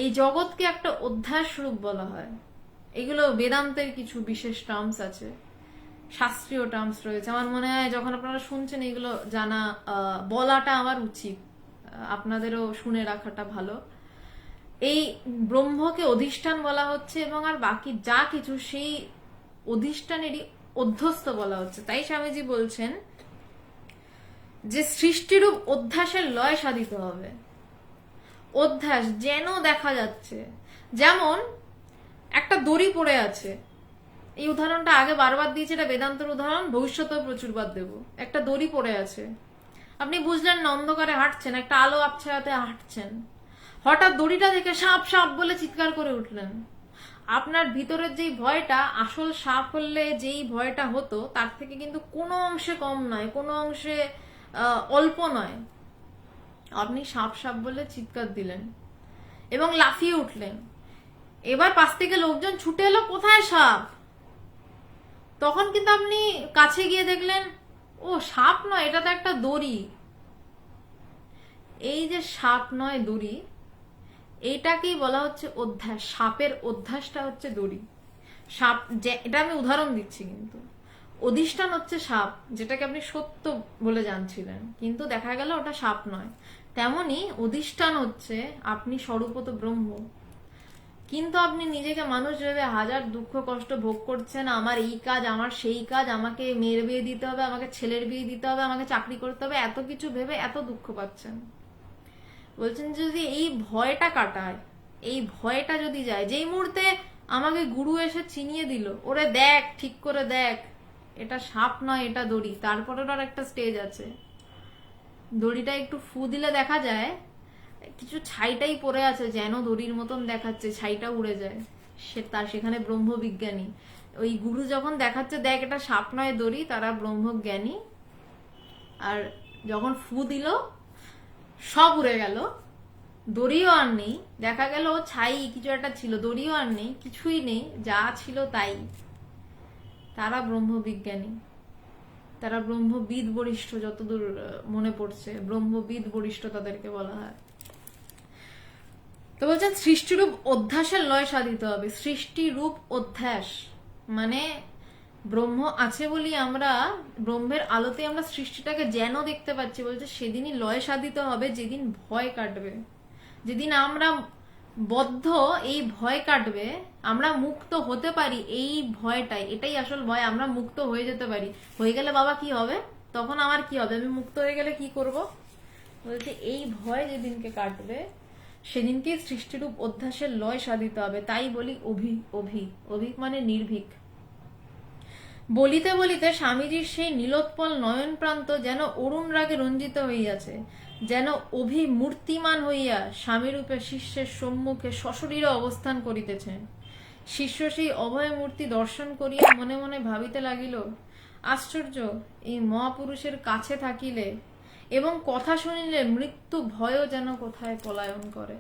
এই জগৎকে একটা অধ্যাস রূপ বলা হয়। এগুলো বেদান্তের কিছু বিশেষ টার্মস আছে, শাস্ত্রীয় টার্মস রয়েছে। আমার মনে হয় যখন আপনারা শুনছেন এগুলো জানা, বলাটা আমার উচিত, আপনাদেরও শুনে রাখাটা ভালো। এই ব্রহ্মকে অধিষ্ঠান বলা হচ্ছে এবং আর বাকি যা কিছু সেই অধিষ্ঠানেরই অধ্যস্ত বলা হচ্ছে। তাই স্বামীজি বলছেন যে সৃষ্টিরূপ অধ্যাসের লয় সাধিত হবে। অধ্যাস যেন দেখা যাচ্ছে, যেমন একটা দড়ি পড়ে আছে, এই উদাহরণটা আগে বারবার দিয়েছি, এটা বেদান্তের উদাহরণ, ভবিষ্যতেও প্রচুরবার দেব। একটা দড়ি পড়ে আছে, আপনি বুঝলেন না, অন্ধকারে হাঁটছেন, একটা আলো আবছায়াতে হাঁটছেন, হঠাৎ দড়িটা দেখে সাপ সাপ বলে চিৎকার করে উঠলেন। আপনার ভিতরের যেই ভয়টা, আসল সাপ হলে যেই ভয়টা হতো তার থেকে কিন্তু কোনো অংশে কম নয়, কোনো অংশে অল্প নয়। আপনি সাপ সাপ বলে চিৎকার দিলেন এবং লাফিয়ে উঠলেন। এবার পাশ থেকে লোকজন ছুটে এলো, কোথায় সাপ? তখন কিন্তু আপনি কাছে গিয়ে দেখলেন ও সাপ নয়, এটা তো একটা দড়ি। এই যে সাপ নয় দড়ি, এইটাকেই বলা হচ্ছে অধ্যাস। সাপের অধ্যাসটা হচ্ছে দড়ি। সাপ, এটা আমি উদাহরণ দিচ্ছি, কিন্তু অধিষ্ঠান হচ্ছে সাপ, যেটাকে আপনি সত্য বলে জানছিলেন, কিন্তু দেখা গেল ওটা সাপ নয়। তেমনি অধিষ্ঠান হচ্ছে আপনি স্বরূপত ব্রহ্ম, কিন্তু আপনি নিজেকে মানুষ ভেবে হাজার দুঃখ কষ্ট ভোগ করছেন। আমার এই কাজ, আমার সেই কাজ, আমাকে মেয়ের বিয়ে দিতে হবে, আমাকে ছেলের বিয়ে দিতে হবে, আমাকে চাকরি করতে হবে, এত কিছু ভেবে এত দুঃখ পাচ্ছেন। বলছেন যদি এই ভয়টা কাটায়, এই ভয়টা যদি যায়, যেই মুহূর্তে আমাকে গুরু এসে চিনিয়ে দিল, ওরে দেখ, ঠিক করে দেখ, এটা সাপ নয়, এটা দড়ি, তারপরে আর একটা স্টেজ আছে। দড়িটা একটু ফু দিলে দেখা যায় কিছু ছাইটাই পড়ে আছে, যেন দড়ির মতন দেখাচ্ছে, ছাইটা উড়ে যায়। সেখানে ব্রহ্মবিজ্ঞানী, ওই গুরু যখন দেখাচ্ছে দেখ এটা সাপ নয় দড়ি, তারা ব্রহ্মজ্ঞানী। আর যখন ফু দিল সব উড়ে গেল, দড়িও আর নেই, দেখা গেল ছাই কিছু একটা ছিল, দড়িও আর নেই, কিছুই নেই, যা ছিল তাই। তারা ব্রহ্মবিজ্ঞানী, তারা ব্রহ্মবিদ বরিষ্ঠ, যতদূর মনে পড়ছে ব্রহ্মবিদ বরিষ্ঠ তাদেরকে বলা হয়। তো বলছেন সৃষ্টিরূপ অধ্যাসের লয় সাধিত হবে। সৃষ্টিরূপ অধ্যাস মানে ব্রহ্ম আছে বলি আমরা, ব্রহ্মের আলোতে আমরা সৃষ্টিটাকে যেন দেখতে পাচ্ছি। বলছে সেদিনই লয় সাধিত হবে, যেদিন ভয় কাটবে, যেদিন আমরা বদ্ধ এই ভয় কাটবে, আমরা মুক্ত হতে পারি এই ভয়টাই, এটাই আসল ভয়। আমরা মুক্ত হয়ে যেতে পারি, হয়ে গেলে বাবা কি হবে, তখন আমার কি হবে, আমি মুক্ত হয়ে গেলে কি করব। বলছে এই ভয় যেদিনকে কাটবে সেদিনকে সৃষ্টিরূপ অধ্যাসের লয় সাধিত হবে। তাই বলি অভি অভি, অভিক মানে নির্ভীক। বলিতে বলিতে স্বামীজির সেই নীলোৎপল নয়ন প্রান্ত যেন অরুণ রাগে রঞ্জিত হইয়াছে, যেন অভিমূর্তিমান হইয়া স্বামীরূপে শিষ্যের সম্মুখে সশরীরে অবস্থান করিতেছেন। শিষ্য সেই অভয় মূর্তি দর্শন করিয়া মনে মনে ভাবিতে লাগিল, আশ্চর্য, এই মহাপুরুষের কাছে থাকিলে এবং কথা শুনিলে মৃত্যু ভয়ও যেন কোথায় পলায়ন করে।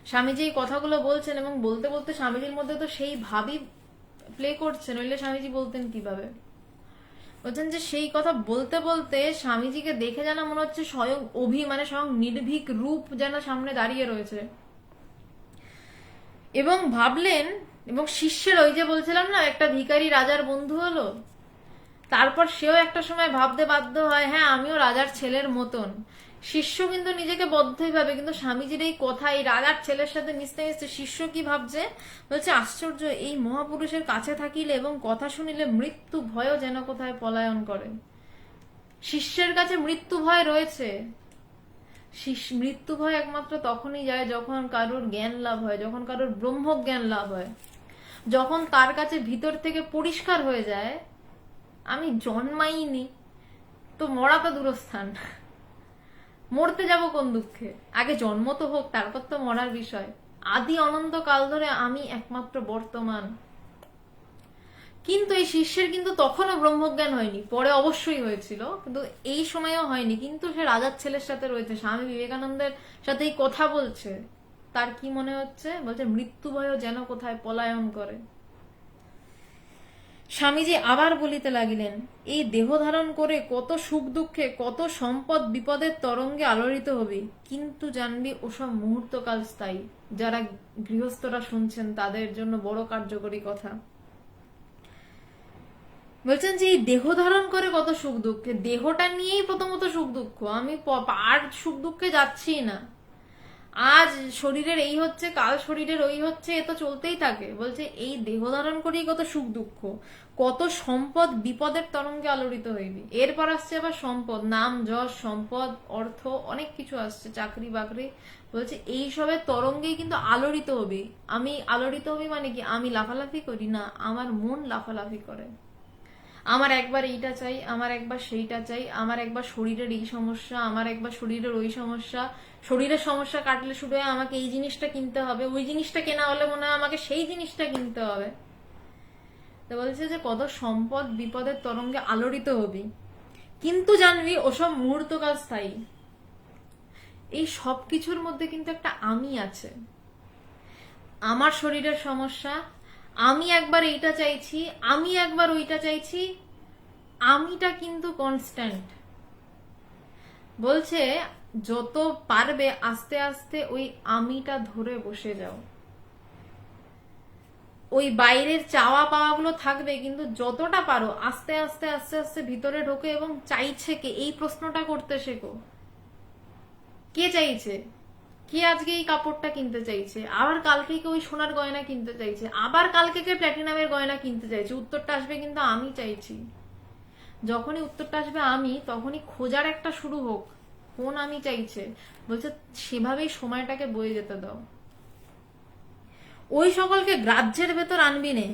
স্বামীজি এই কথাগুলো বলছেন এবং বলতে বলতে স্বামীজির মধ্যে তো সেই ভাবই প্লে করছে, নইলে স্বামীজি বলতেন কিভাবে। বলছেন যে সেই কথা বলতে বলতে স্বামীজিকে দেখে যেন মনে হচ্ছে স্বয়ং মানে স্বয়ং নির্ভীক রূপ যেন সামনে দাঁড়িয়ে রয়েছে। এবং ভাবলেন, এবং শিষ্যের ওই যে বলছিলাম না একটা ভিখারি রাজার বন্ধু হলো, তারপর সেও একটা সময় ভাবতে বাধ্য হয়, হ্যাঁ আমিও রাজার ছেলের মতন। শিষ্য কিন্তু নিজেকে বদ্ধই ভাবে, কিন্তু স্বামীজির এই কথা, এই রাজার ছেলের সাথে মিশতে মিশতে শিষ্য কি ভাবছে, বলছে আশ্চর্য, এই মহাপুরুষের কাছে থাকিলে এবং কথা শুনিলে মৃত্যু ভয়ও যেন কোথায় পলায়ন করে। শিষ্যের কাছে মৃত্যু ভয় রয়েছে। মৃত্যু ভয় একমাত্র তখনই যায় যখন কারোর জ্ঞান লাভ হয়, যখন কারোর ব্রহ্মজ্ঞান লাভ হয়, যখন তার কাছে ভিতর থেকে পরিষ্কার হয়ে যায় আমি জন্মাইনি তো, মরা তো দূরস্থান, মরতে যাব কোন দুঃখে, আগে জন্ম তো হোক, তারপর তো মরার বিষয়। আদি অনন্ত কাল ধরে আমি একমাত্র বর্তমান। কিন্তু এই শিষ্যের কিন্তু তখনও ব্রহ্মজ্ঞান হয়নি, পরে অবশ্যই হয়েছিল, কিন্তু এই সময়েও হয়নি। কিন্তু সে রাজার ছেলের সাথে রয়েছে, স্বামী বিবেকানন্দের সাথে এই কথা বলছে, তার কি মনে হচ্ছে, বলছে মৃত্যু ভয়ও যেন কোথায় পলায়ন করে। স্বামীজি আবার বলিতে লাগিলেন, এই দেহ ধারণ করে কত সুখ দুঃখে, কত সম্পদ বিপদের তরঙ্গে আলোড়িত হবি, কিন্তু জানবি ওসব মুহূর্তকাল স্থায়ী। যারা গৃহস্থরা শুনছেন তাদের জন্য বড় কার্যকরী কথা। বলছেন যে এই দেহ ধারণ করে কত সুখ দুঃখে, দেহটা নিয়েই প্রথমত সুখ দুঃখ, আমি আর সুখ দুঃখে যাচ্ছি না। আজ শরীরের এই হচ্ছে, কাল শরীরের ওই হচ্ছে, এ তো চলতেই থাকে। বলছে এই দেহ ধারণ করেই কত সুখ দুঃখ, কত সম্পদ বিপদের তরঙ্গে আলোড়িত হইবি। এরপর আসছে আবার সম্পদ, নাম যশ সম্পদ অর্থ অনেক কিছু আসছে, চাকরি বাকরি। বলছে এই সবের তরঙ্গেই কিন্তু আলোড়িত হবি। আমি আলোড়িত হবি মানে কি, আমি লাফালাফি করি না, আমার মন লাফালাফি করে। আমার একবার এইটা চাই, আমার একবার সেইটা চাই, আমার একবার শরীরের এই সমস্যা, আমার একবার শরীরের ওই সমস্যা, শরীরের সমস্যা কাটলে শুধু আমাকে এই জিনিসটা কিনতে হবে, ওই জিনিসটা কেনা হলে মনে হয় আমাকে সেই জিনিসটা কিনতে হবে। তো বলছে যে কত সম্পদ বিপদের তরঙ্গে আলোড়িত হবি, কিন্তু জানবি ওসব মুহূর্তকাল স্থায়ী। এই সব কিছুর মধ্যে কিন্তু একটা আমি আছে। আমার শরীরের সমস্যা, আমি একবার এইটা চাইছি, আমি একবার ওইটা চাইছি, আমিটা কিন্তু কনস্ট্যান্ট। বলছে যত পারবে আস্তে আস্তে ওই আমিটা ধরে বসে যাও। ওই বাইরের চাওয়া পাওয়াগুলো থাকবে, কিন্তু যতটা পারো আস্তে আস্তে আস্তে আস্তে ভিতরে ঢোকে এবং চাইছে কে, এই প্রশ্নটা করতে শেখো। কে চাইছে, কে আজকে এই কাপড়টা কিনতে চাইছে, আবার কালকে কে ওই সোনার গয়না কিনতে চাইছে, আবার কালকে কে প্ল্যাটিনামের গয়না কিনতে চাইছে। উত্তরটা আসবে কিন্তু আমি চাইছি। যখনই উত্তরটা আসবে আমি, তখনই খোঁজার একটা শুরু হোক, কোন আমি চাইছে। বলছে সেভাবেই সময়টাকে বয়ে যেতে দাও। ওই সকলকে গ্রাহ্যের ভেতর আনবি নে।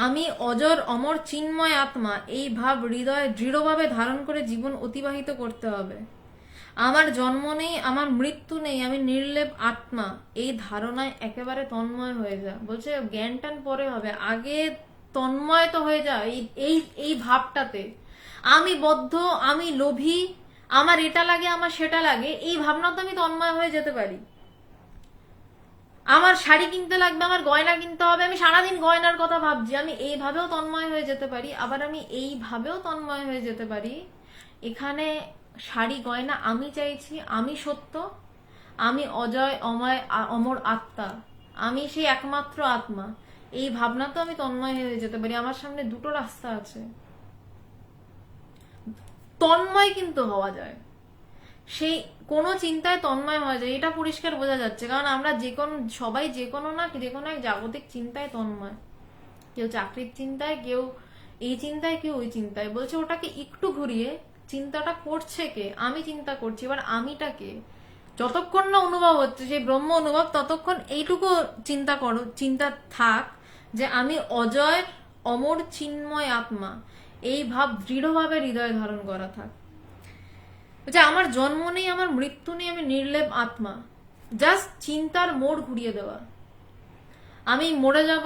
আমি অজর অমর চিন্ময় আত্মা, এই ভাব হৃদয়ে দৃঢ়ভাবে ধারণ করে জীবন অতিবাহিত করতে হবে। আমার জন্ম নেই, আমার মৃত্যু নেই, আমি নির্লেপ আত্মা, এই ধারণায় একেবারে তন্ময় হয়ে যা। বলছে জ্ঞান টান পরে হবে, আগে তন্ময় তো হয়ে যা এই এই ভাবটাতে। আমি বদ্ধ, আমি লোভী, আমার এটা লাগে, আমার সেটা লাগে, এই ভাবনা তো আমি তন্ময় হয়ে যেতে পারি। আমার শাড়ি কিনতে লাগবে, আমার গয়না কিনতে হবে, আমি সারাদিন গয়নার কথা ভাবছি, আমি এইভাবেও তন্ময় হয়ে যেতে পারি, আবার আমি এইভাবেও তন্ময় হয়ে যেতে পারি। এখানে শাড়ি গয়না আমি চাইছি, আমি সত্য, আমি অজয় অময় অমর আত্মা, আমি সেই একমাত্র আত্মা, এই ভাবনা তো আমি তন্ময় হয়ে যেতে পারি। আমার সামনে দুটো রাস্তা আছে, তন্ময় কিন্তু হওয়া যায়। সেই কোনো চিন্তায় তন্ময় হয়ে যায়, এটা পরিষ্কার বোঝা যাচ্ছে। কারণ আমরা সবাই যে কোনো এক জাগতিক চিন্তায় তন্ময়। কেউ চাকরির চিন্তায়, কেউ এই চিন্তায়, কেউ ওই চিন্তায়। বলছে ওটাকে একটু ঘুরিয়ে চিন্তাটা করছে কে? আমি চিন্তা করছি। এবার আমিটা কে? যতক্ষণ না অনুভব হচ্ছে সেই ব্রহ্ম অনুভব, ততক্ষণ এইটুকু চিন্তা করো, চিন্তা থাক যে আমি অজয় অমর চিন্ময় আত্মা। এই ভাব দৃঢ়ভাবে হৃদয়ে ধারণ করা থাক যে আমার জন্ম নেই, আমার মৃত্যু নেই, আমি নির্লেপ আত্মা। জাস্ট চিন্তার মোড় ঘুরিয়ে দেওয়া। আমি মরে যাব,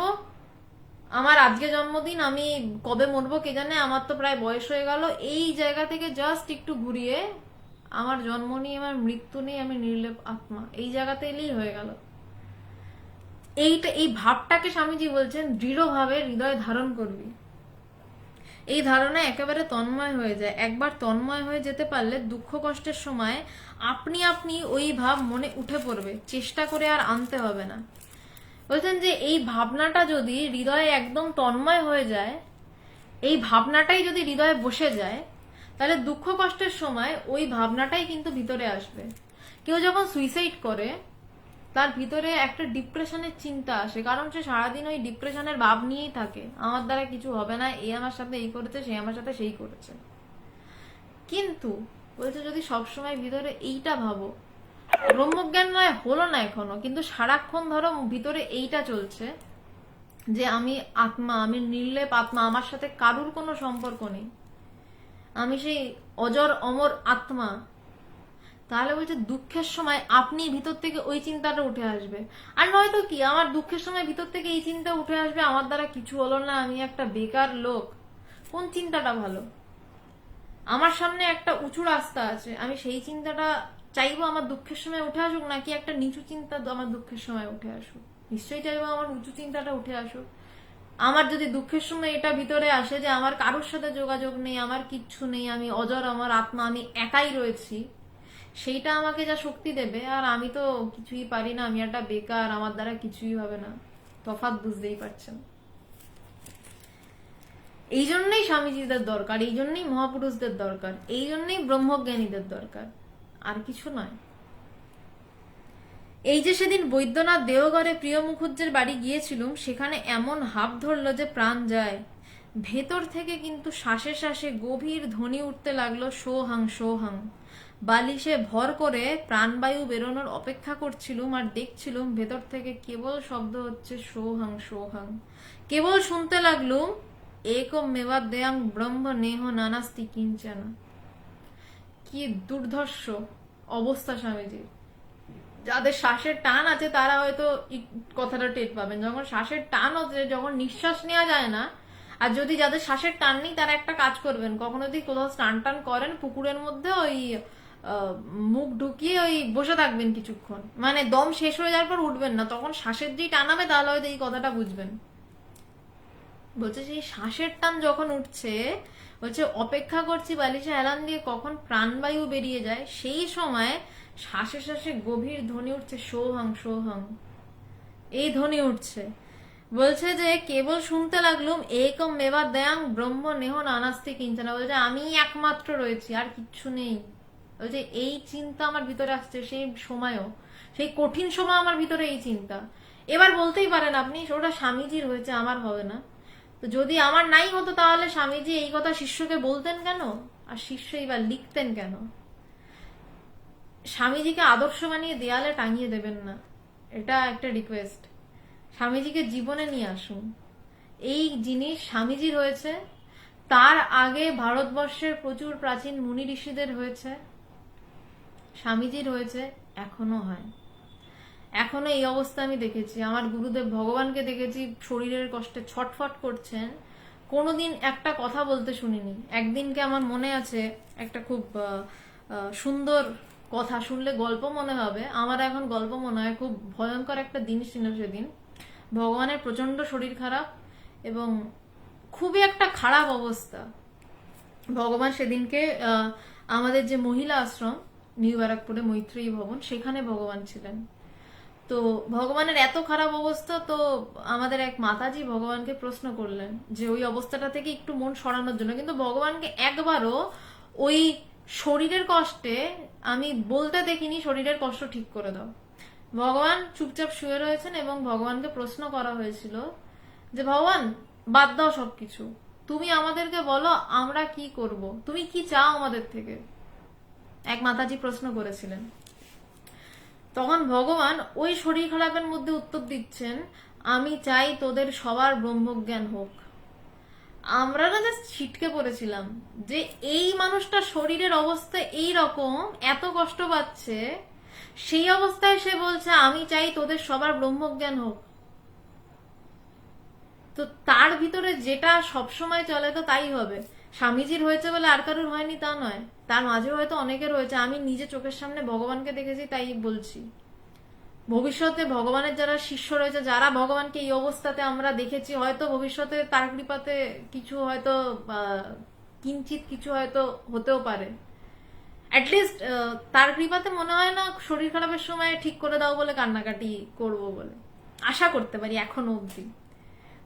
আমার আজকে জন্মদিন, আমি কবে মরবো কে জানে, আমার তো প্রায় বয়স হয়ে গেল, এই জায়গা থেকে জাস্ট একটু ঘুরিয়ে আমার জন্ম নেই, আমার মৃত্যু নেই, আমি নির্লেপ আত্মা, এই জায়গাতে এলেই হয়ে গেল। এই ভাবটাকে স্বামীজি বলছেন দৃঢ়ভাবে হৃদয়ে ধারণ করবি। এই ধারণা একেবারে তন্ময় হয়ে যায়। একবার তন্ময় হয়ে যেতে পারলে দুঃখ কষ্টের সময় আপনি আপনি ওই ভাব মনে উঠে পড়বে, চেষ্টা করে আর আনতে হবে না। বলছেন যে এই ভাবনাটা যদি হৃদয়ে একদম তন্ময় হয়ে যায়, এই ভাবনাটাই যদি হৃদয়ে বসে যায়, তাহলে দুঃখ কষ্টের সময় ওই ভাবনাটাই কিন্তু ভিতরে আসবে। কেউ যখন সুইসাইড করে তার ভিতরে একটা ডিপ্রেশনের চিন্তা আসে, কারণ সে সারাদিন ওই ডিপ্রেশনের ভাব নিয়েই থাকে, আমার দ্বারা কিছু হবে না, এ আমার সাথে এই করেছে, সে আমার সাথে সেই করেছে। কিন্তু বলছে যদি সবসময় ভিতরে এইটা ভাবো, ব্রহ্মজ্ঞান নয় হলো না এখনো, কিন্তু সারাক্ষণ ধরো ভিতরে এইটা চলছে যে আমি আত্মা, আমি নির্লেপ আত্মা, আমার সাথে কারুর কোনো সম্পর্ক নেই, আমি সেই অজর অমর আত্মা। তাহলে বলছে দুঃখের সময় আপনি ভিতর থেকে ওই চিন্তাটা উঠে আসবে। আর নয়তো কি, আমার দুঃখের সময় ভিতর থেকে এই চিন্তা উঠে আসবে, আমার দ্বারা কিছু হলো না, আমি একটা বেকার লোক। কোন চিন্তাটা ভালো? আমার সামনে একটা উঁচু রাস্তা আছে, আমি সেই চিন্তাটা চাইবো আমার দুঃখের সময় উঠে আসুক, নাকি একটা নিচু চিন্তা আমার দুঃখের সময় উঠে আসুক? নিশ্চয়ই চাইবো আমার উঁচু চিন্তাটা উঠে আসুক। আমার যদি দুঃখের সময় এটা ভিতরে আসে যে আমার কারোর সাথে যোগাযোগ নেই, আমার কিচ্ছু নেই, আমি অজর আমার আত্মা, আমি একাই রয়েছি, সেইটা আমাকে যা শক্তি দেবে। আর আমি তো কিছুই পারি না, আমি একটা বেকার, আমার দ্বারা কিছুই হবে না। তফাৎ বুঝতেই পারছেন। এই জন্যই স্বামীজিদের দরকার, এই জন্যই মহাপুরুষদের দরকার, এই জন্যই ব্রহ্মজ্ঞানীদের দরকার, আর কিছু নয়। এই যে সেদিন বৈদ্যনাথ দেওঘরে প্রিয় মুখুজ্জের বাড়ি গিয়েছিলুম, সেখানে এমন হাঁপ ধরল যে প্রাণ যায়। ভেতর থেকে কিন্তু শ্বাসে শ্বাসে গভীর ধ্বনি উঠতে লাগলো, সোহাং সোহাং। বালিশে ভর করে প্রাণবায়ু বেরোনোর অপেক্ষা করছিলুম, আর দেখছিলুম ভেতর থেকে কেবল শব্দ হচ্ছে সোহাং সোহাং। কেবল শুনতে লাগলুম একম মেবাদ্যয়াং ব্রহ্ম নেহ নানাস্তি কিঞ্চনা। কি দুর্ধর্ষ অবস্থা স্বামীজির। যাদের শ্বাসের টান আছে তারা হয়তো কথাটা টের পাবেন। যখন শ্বাসের টান হচ্ছে, যখন নিঃশ্বাস নেওয়া যায় না, আর যদি যাদের শ্বাসের টান নেই তারা একটা কাজ করবেন, কখনো যদি কোথাও স্নান টান করেন পুকুরের মধ্যে, ওই মুখ ঢুকিয়ে ওই বসে থাকবেন কিছুক্ষণ, মানে দম শেষ হয়ে যাওয়ার পর উঠবেন না, তখন শ্বাসের যেই টানাবে তাহলে হয়তো এই কথাটা বুঝবেন। বলছে সেই শ্বাসের টান যখন উঠছে, বলছে অপেক্ষা করছি বালিশে হেলান দিয়ে কখন প্রাণবায়ু বেরিয়ে যায়, সেই সময় শ্বাসে শ্বাসে গভীর ধ্বনি উঠছে, সোহাং সোহাং, এই ধ্বনি উঠছে। বলছে যে কেবল শুনতে লাগলুম একম মেবা দয়াং ব্রহ্ম নেহ নানাস্তি কিঞ্চনা। বলছে আমি একমাত্র রয়েছি, আর কিচ্ছু নেই। বলছে এই চিন্তা আমার ভিতরে আসছে সেই সময়ও, সেই কঠিন সময় আমার ভিতরে এই চিন্তা। এবার বলতেই পারেন আপনি ওটা স্বামীজির হয়েছে, আমার হবে না। তো যদি আমার নাই হতো তাহলে স্বামীজি এই কথা শিষ্যকে বলতেন কেন, আর শিষ্য এবার লিখতেন কেন? স্বামীজিকে আদর্শ বানিয়ে দেয়ালে টাঙিয়ে দেবেন না, এটা একটা রিকোয়েস্ট। স্বামীজিকে জীবনে নিয়ে আসুন। এই জিনিস স্বামীজির হয়েছে, তার আগে ভারতবর্ষের প্রচুর প্রাচীন মুনি ঋষিদের হয়েছে, স্বামীজির হয়েছে, এখনো হয়। এখনো এই অবস্থা আমি দেখেছি, আমার গুরুদেব ভগবানকে দেখেছি শরীরের কষ্টে ছটফট করছেন, কোনোদিন একটা কথা বলতে শুনিনি। একদিনকে আমার মনে আছে একটা খুব সুন্দর কথা, শুনলে গল্প মনে হবে, আমার এখন গল্প মনে হয়। খুব ভয়ঙ্কর একটা দিন ছিল সেদিন। ভগবানের প্রচন্ড শরীর খারাপ এবং খুবই একটা খারাপ অবস্থা। ভগবান সেদিনকে আমাদের যে মহিলা আশ্রম নিউ ব্যারাকপুরে মৈত্রেয়ী ভবন, সেখানে ভগবান ছিলেন। তো ভগবানের এত খারাপ অবস্থা, তো আমাদের এক মাতাজি ভগবানকে প্রশ্ন করলেন যে ওই অবস্থাটা থেকে একটু মন সরানোর জন্য, কিন্তু ভগবানকে একবারও ওই শরীরের কষ্টে আমি বলতে দেখিনি শরীরের কষ্ট ঠিক করে দাও। ভগবান চুপচাপ শুয়ে রয়েছেন এবং ভগবানকে প্রশ্ন করা হয়েছিল যে ভগবান বাদ দাও সবকিছু, তুমি আমাদেরকে বলো আমরা কি করব, তুমি কি চাও আমাদের থেকে, এক মাতাজি প্রশ্ন করেছিলেন। তখন ভগবান ওই শরীর খারাপের মধ্যে উত্তর দিচ্ছেন, আমি চাই তোদের সবার ব্রহ্মজ্ঞান হোক। আমরা না জাস্ট ছিটকে পড়েছিলাম যে এই মানুষটা শরীরের অবস্থা এই রকম, এত কষ্ট পাচ্ছে, সেই অবস্থায় সে বলছে আমি চাই তোদের সবার ব্রহ্মজ্ঞান হোক। তো তার ভিতরে যেটা সবসময় চলে তো তাই হবে। স্বামীজির হয়েছে বলে আর কারোর হয়নি তা নয়, তার মাঝে হয়তো অনেকের হয়েছে। আমি নিজে চোখের সামনে ভগবানকে দেখেছি তাই বলছি। ভবিষ্যতে ভগবানের যারা শিষ্য রয়েছে, যারা ভগবানকে এই অবস্থাতে আমরা দেখেছি, হয়তো ভবিষ্যতে তার কৃপাতে কিছু হয়তো কিঞ্চিত কিছু হয়তো হতেও পারে। অ্যাটলিস্ট তার কৃপাতে মনে হয় না শরীর খারাপের সময় ঠিক করে দাও বলে কান্নাকাটি করব বলে আশা করতে পারি এখনো অবধি।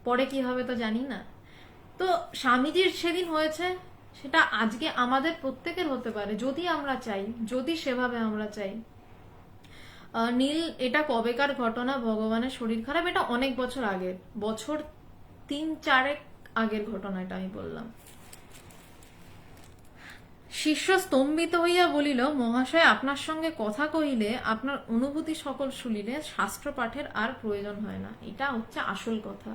পরে কি হবে তো জানি না। তো স্বামীজির সেদিন হয়েছে, সেটা আজকে আমাদের প্রত্যেকের হতে পারে যদি আমরা চাই, যদি সেভাবে আমরা চাই। নীল, এটা কবেকার ঘটনা ভগবানের শরীর খারাপ? এটা অনেক বছর আগের, বছর 3-4 আগের ঘটনা এটা আমি বললাম। শিষ্য স্তম্ভিত হইয়া বলিল, মহাশয় আপনার সঙ্গে কথা কহিলে, আপনার অনুভূতি সকল শুনিলে শাস্ত্র পাঠের আর প্রয়োজন হয় না। এটা হচ্ছে আসল কথা।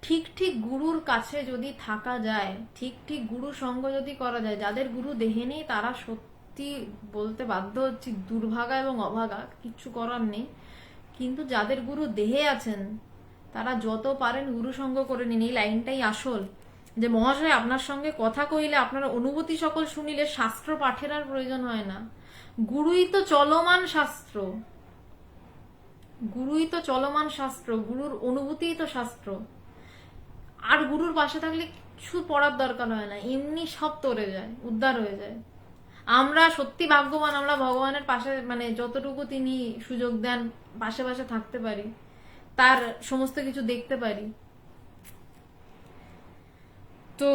ঠিক ঠিক গুরুর কাছে যদি থাকা যায়, ঠিক ঠিক গুরু সঙ্গ যদি করা যায়, যাদের গুরু দেহে নেই তারা সত্যি বলতে বাধ্য হচ্ছি দুর্ভাগা এবং অভাগা, কিচ্ছু করার নেই। কিন্তু যাদের গুরু দেহে আছেন তারা যত পারেন গুরু সঙ্গ করে নিন। এই লাইনটাই আসল, যে মহাশয় আপনার সঙ্গে কথা কইলে আপনার অনুভূতি সকল শুনিলে শাস্ত্র পাঠের আর প্রয়োজন হয় না। গুরুই তো চলমান শাস্ত্র, গুরুই তো চলমান শাস্ত্র, গুরুর অনুভূতিই তো শাস্ত্র। আর গুরুর পাশে থাকলে কিছু পড়ার দরকার হয় না, এমনি সব তরে যায়, উদ্ধার হয়ে যায়। আমরা সত্যি ভাগ্যবান, আমরা ভগবানের পাশে মানে যতটুকু তিনি সুযোগ দেন পাশে পাশে থাকতে পারি, তার সমস্ত কিছু দেখতে পারি। তো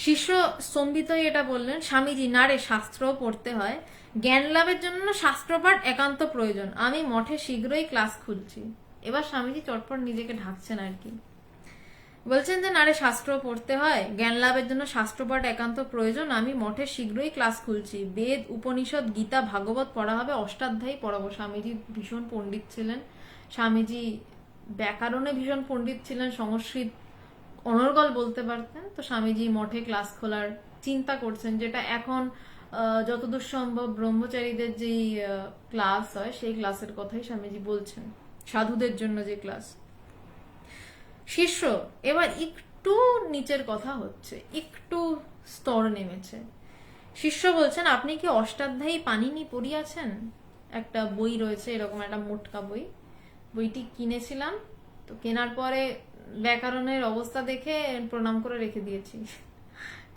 শিষ্য স্তম্ভিতই এটা বললেন, স্বামীজি না রে, শাস্ত্র পড়তে হয়, জ্ঞান লাভের জন্য শাস্ত্রপাঠ একান্ত প্রয়োজন, আমি মঠে শীঘ্রই ক্লাস খুলছি। এবার স্বামীজি চটপট নিজেকে ঢাকছেন আর কি, বলছেন যে না রে, শাস্ত্র পড়তে হয়, জ্ঞান লাভের জন্য শাস্ত্রপাঠ একান্ত প্রয়োজন, আমি মঠে শীঘ্রই ক্লাস খুলছি, বেদ উপনিষদ গীতা ভাগবত পড়া হবে, অষ্টাধ্যায়ী পড়াবো। স্বামীজি ভীষণ পণ্ডিত ছিলেন, স্বামীজি ব্যাকরণে ভীষণ পণ্ডিত ছিলেন, সংস্কৃত অনর্গল বলতে পারতেন। তো স্বামীজি মঠে ক্লাস খোলার চিন্তা করছেন, যেটা এখন যতদূর সম্ভব ব্রহ্মচারীদের যেই ক্লাস হয় সেই ক্লাসের কথাই স্বামীজি বলছেন, সাধুদের জন্য যে ক্লাস। শিষ্য এবার একটু নিচের কথা হচ্ছে, একটু স্তর নেমেছে। শিষ্য বলছেন, আপনি কি অষ্টাধ্যায়ী পানিনি পড়িয়াছেন? একটা বই রয়েছে, এরকম একটা মোটকা বই, বইটি কিনেছিলাম, তো কেনার পরে ব্যাকরণের অবস্থা দেখে প্রণাম করে রেখে দিয়েছি।